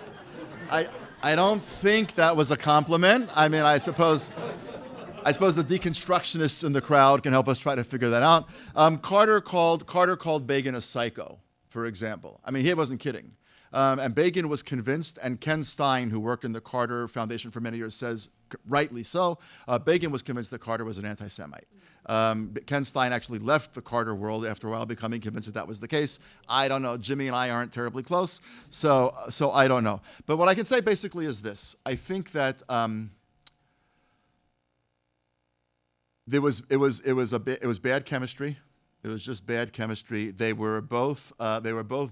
I don't think that was a compliment. I mean, I suppose the deconstructionists in the crowd can help us try to figure that out. Carter called Begin a psycho, for example. I mean, he wasn't kidding. And Begin was convinced, and Ken Stein, who worked in the Carter Foundation for many years, says, rightly so, Begin was convinced that Carter was an anti-Semite. Ken Stein actually left the Carter world after a while, becoming convinced that was the case. I don't know. Jimmy and I aren't terribly close, so I don't know. But what I can say basically is this. I think that It was bad chemistry. It was just bad chemistry. They were both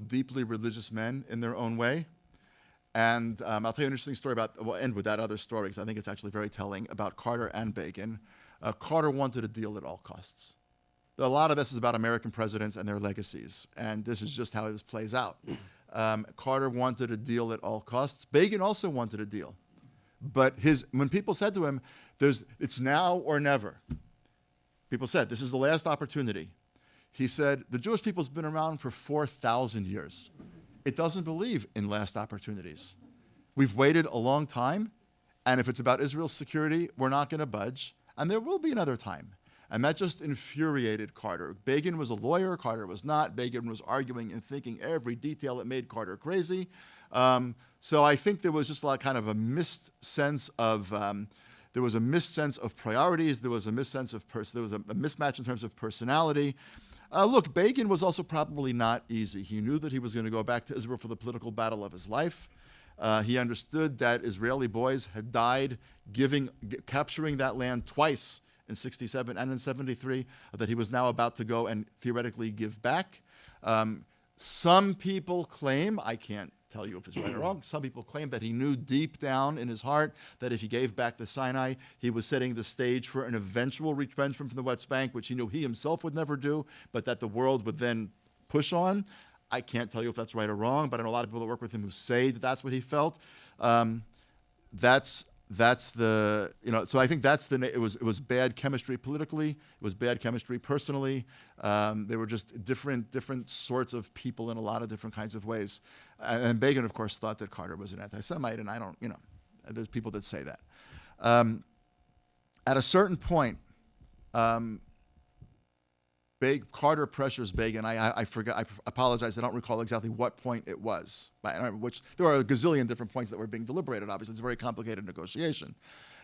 deeply religious men in their own way. And I'll tell you an interesting story we'll end with that other story because I think it's actually very telling about Carter and Begin. Carter wanted a deal at all costs. A lot of this is about American presidents and their legacies, and this is just how this plays out. Carter wanted a deal at all costs. Begin also wanted a deal. But when people said to him, it's now or never, people said, this is the last opportunity. He said, the Jewish people's been around for 4,000 years. It doesn't believe in last opportunities. We've waited a long time, and if it's about Israel's security, we're not going to budge, and there will be another time. And that just infuriated Carter. Begin was a lawyer, Carter was not. Begin was arguing and thinking every detail that made Carter crazy. So I think there was just kind of a missed sense of priorities. There was a mismatch in terms of personality. Look, Begin was also probably not easy. He knew that he was going to go back to Israel for the political battle of his life. He understood that Israeli boys had died capturing that land twice in 67 and in 73, that he was now about to go and theoretically give back. Some people claim, I can't tell you if it's right or wrong, some people claim that he knew deep down in his heart that if he gave back the Sinai, he was setting the stage for an eventual retrenchment from the West Bank, which he knew he himself would never do, but that the world would then push on. I can't tell you if that's right or wrong, but I know a lot of people that work with him who say that that's what he felt. So I think it was bad chemistry politically, it was bad chemistry personally. They were just different sorts of people in a lot of different kinds of ways. And Begin, of course, thought that Carter was an anti-Semite, and I don't, there's people that say that. At a certain point, Carter pressures Begin. I forgot. I apologize. I don't recall exactly what point it was. Which there are a gazillion different points that were being deliberated. Obviously, it's a very complicated negotiation.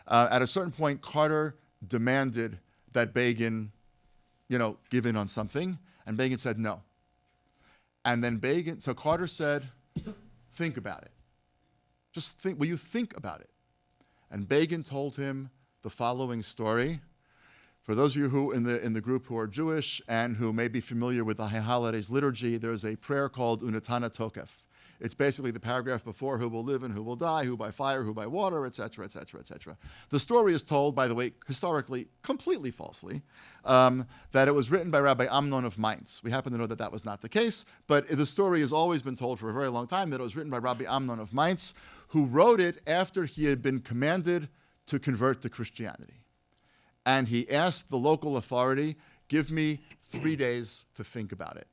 At a certain point, Carter demanded that Begin, give in on something, and Begin said no. And then so Carter said, "Think about it. Just think. Will you think about it?" And Begin told him the following story. For those of you who in the group who are Jewish and who may be familiar with the High Holidays liturgy, there's a prayer called Unatana Tokef. It's basically the paragraph before who will live and who will die, who by fire, who by water, etc., etc., etc. The story is told, by the way, historically, completely falsely, that it was written by Rabbi Amnon of Mainz. We happen to know that that was not the case, but the story has always been told for a very long time that it was written by Rabbi Amnon of Mainz, who wrote it after he had been commanded to convert to Christianity. And he asked the local authority, give me 3 days to think about it.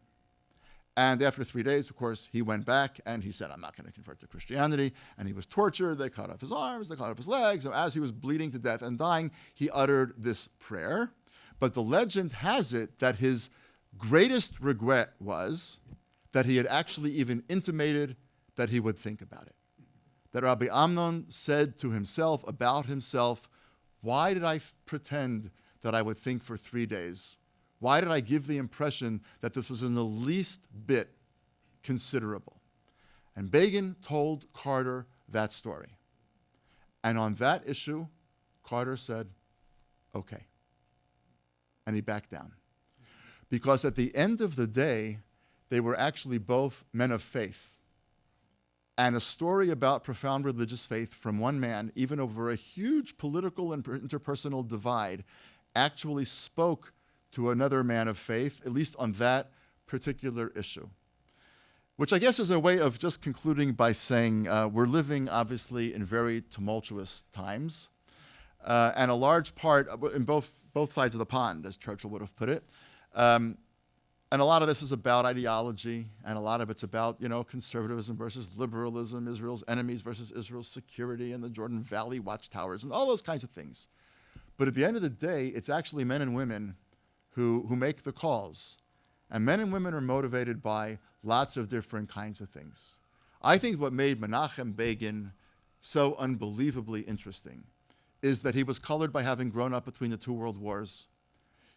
And after 3 days, of course, he went back and he said, I'm not going to convert to Christianity. And he was tortured. They cut off his arms. They cut off his legs. And as he was bleeding to death and dying, he uttered this prayer. But the legend has it that his greatest regret was that he had actually even intimated that he would think about it. That Rabbi Amnon said to himself, about himself, why did I pretend that I would think for 3 days? Why did I give the impression that this was in the least bit considerable? And Begin told Carter that story. And on that issue, Carter said, okay. And he backed down. Because at the end of the day, they were actually both men of faith. And a story about profound religious faith from one man, even over a huge political and interpersonal divide, actually spoke to another man of faith, at least on that particular issue. Which I guess is a way of just concluding by saying we're living, obviously, in very tumultuous times. And a large part, in both sides of the pond, as Churchill would have put it, and a lot of this is about ideology, and a lot of it's about, conservatism versus liberalism, Israel's enemies versus Israel's security, and the Jordan Valley watchtowers, and all those kinds of things. But at the end of the day, it's actually men and women who make the calls. And men and women are motivated by lots of different kinds of things. I think what made Menachem Begin so unbelievably interesting is that he was colored by having grown up between the two world wars.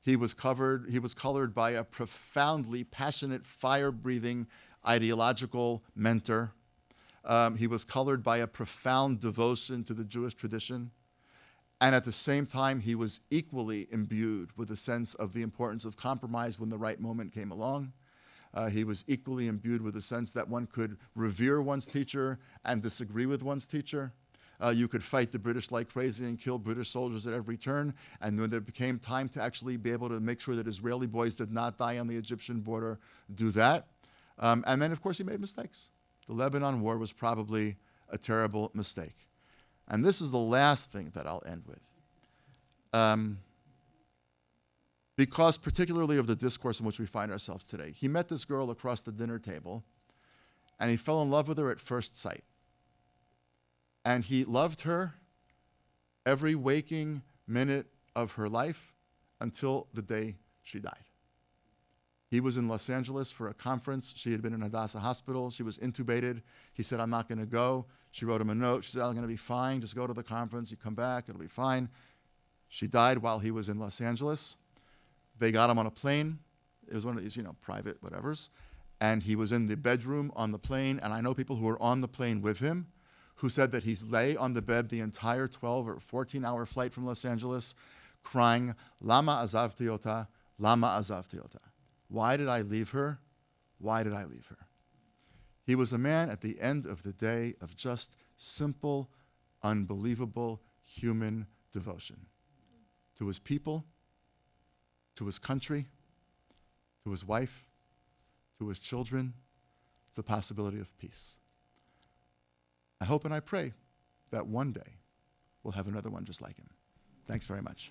He was colored by a profoundly passionate, fire-breathing, ideological mentor. He was colored by a profound devotion to the Jewish tradition. And at the same time, he was equally imbued with a sense of the importance of compromise when the right moment came along. He was equally imbued with a sense that one could revere one's teacher and disagree with one's teacher. You could fight the British like crazy and kill British soldiers at every turn. And when there became time to actually be able to make sure that Israeli boys did not die on the Egyptian border, do that. And then, of course, he made mistakes. The Lebanon War was probably a terrible mistake. And this is the last thing that I'll end with. Because particularly of the discourse in which we find ourselves today. He met this girl across the dinner table, and he fell in love with her at first sight. And he loved her every waking minute of her life until the day she died. He was in Los Angeles for a conference. She had been in Hadassah Hospital. She was intubated. He said, I'm not going to go. She wrote him a note. She said, I'm going to be fine. Just go to the conference. You come back. It'll be fine. She died while he was in Los Angeles. They got him on a plane. It was one of these, private whatevers. And he was in the bedroom on the plane. And I know people who were on the plane with him who said that he lay on the bed the entire 12 or 14-hour flight from Los Angeles crying, Lama azavti ota, lama azavti ota. Why did I leave her? Why did I leave her? He was a man at the end of the day of just simple, unbelievable human devotion to his people, to his country, to his wife, to his children, the possibility of peace. I hope and I pray that one day we'll have another one just like him. Thanks very much.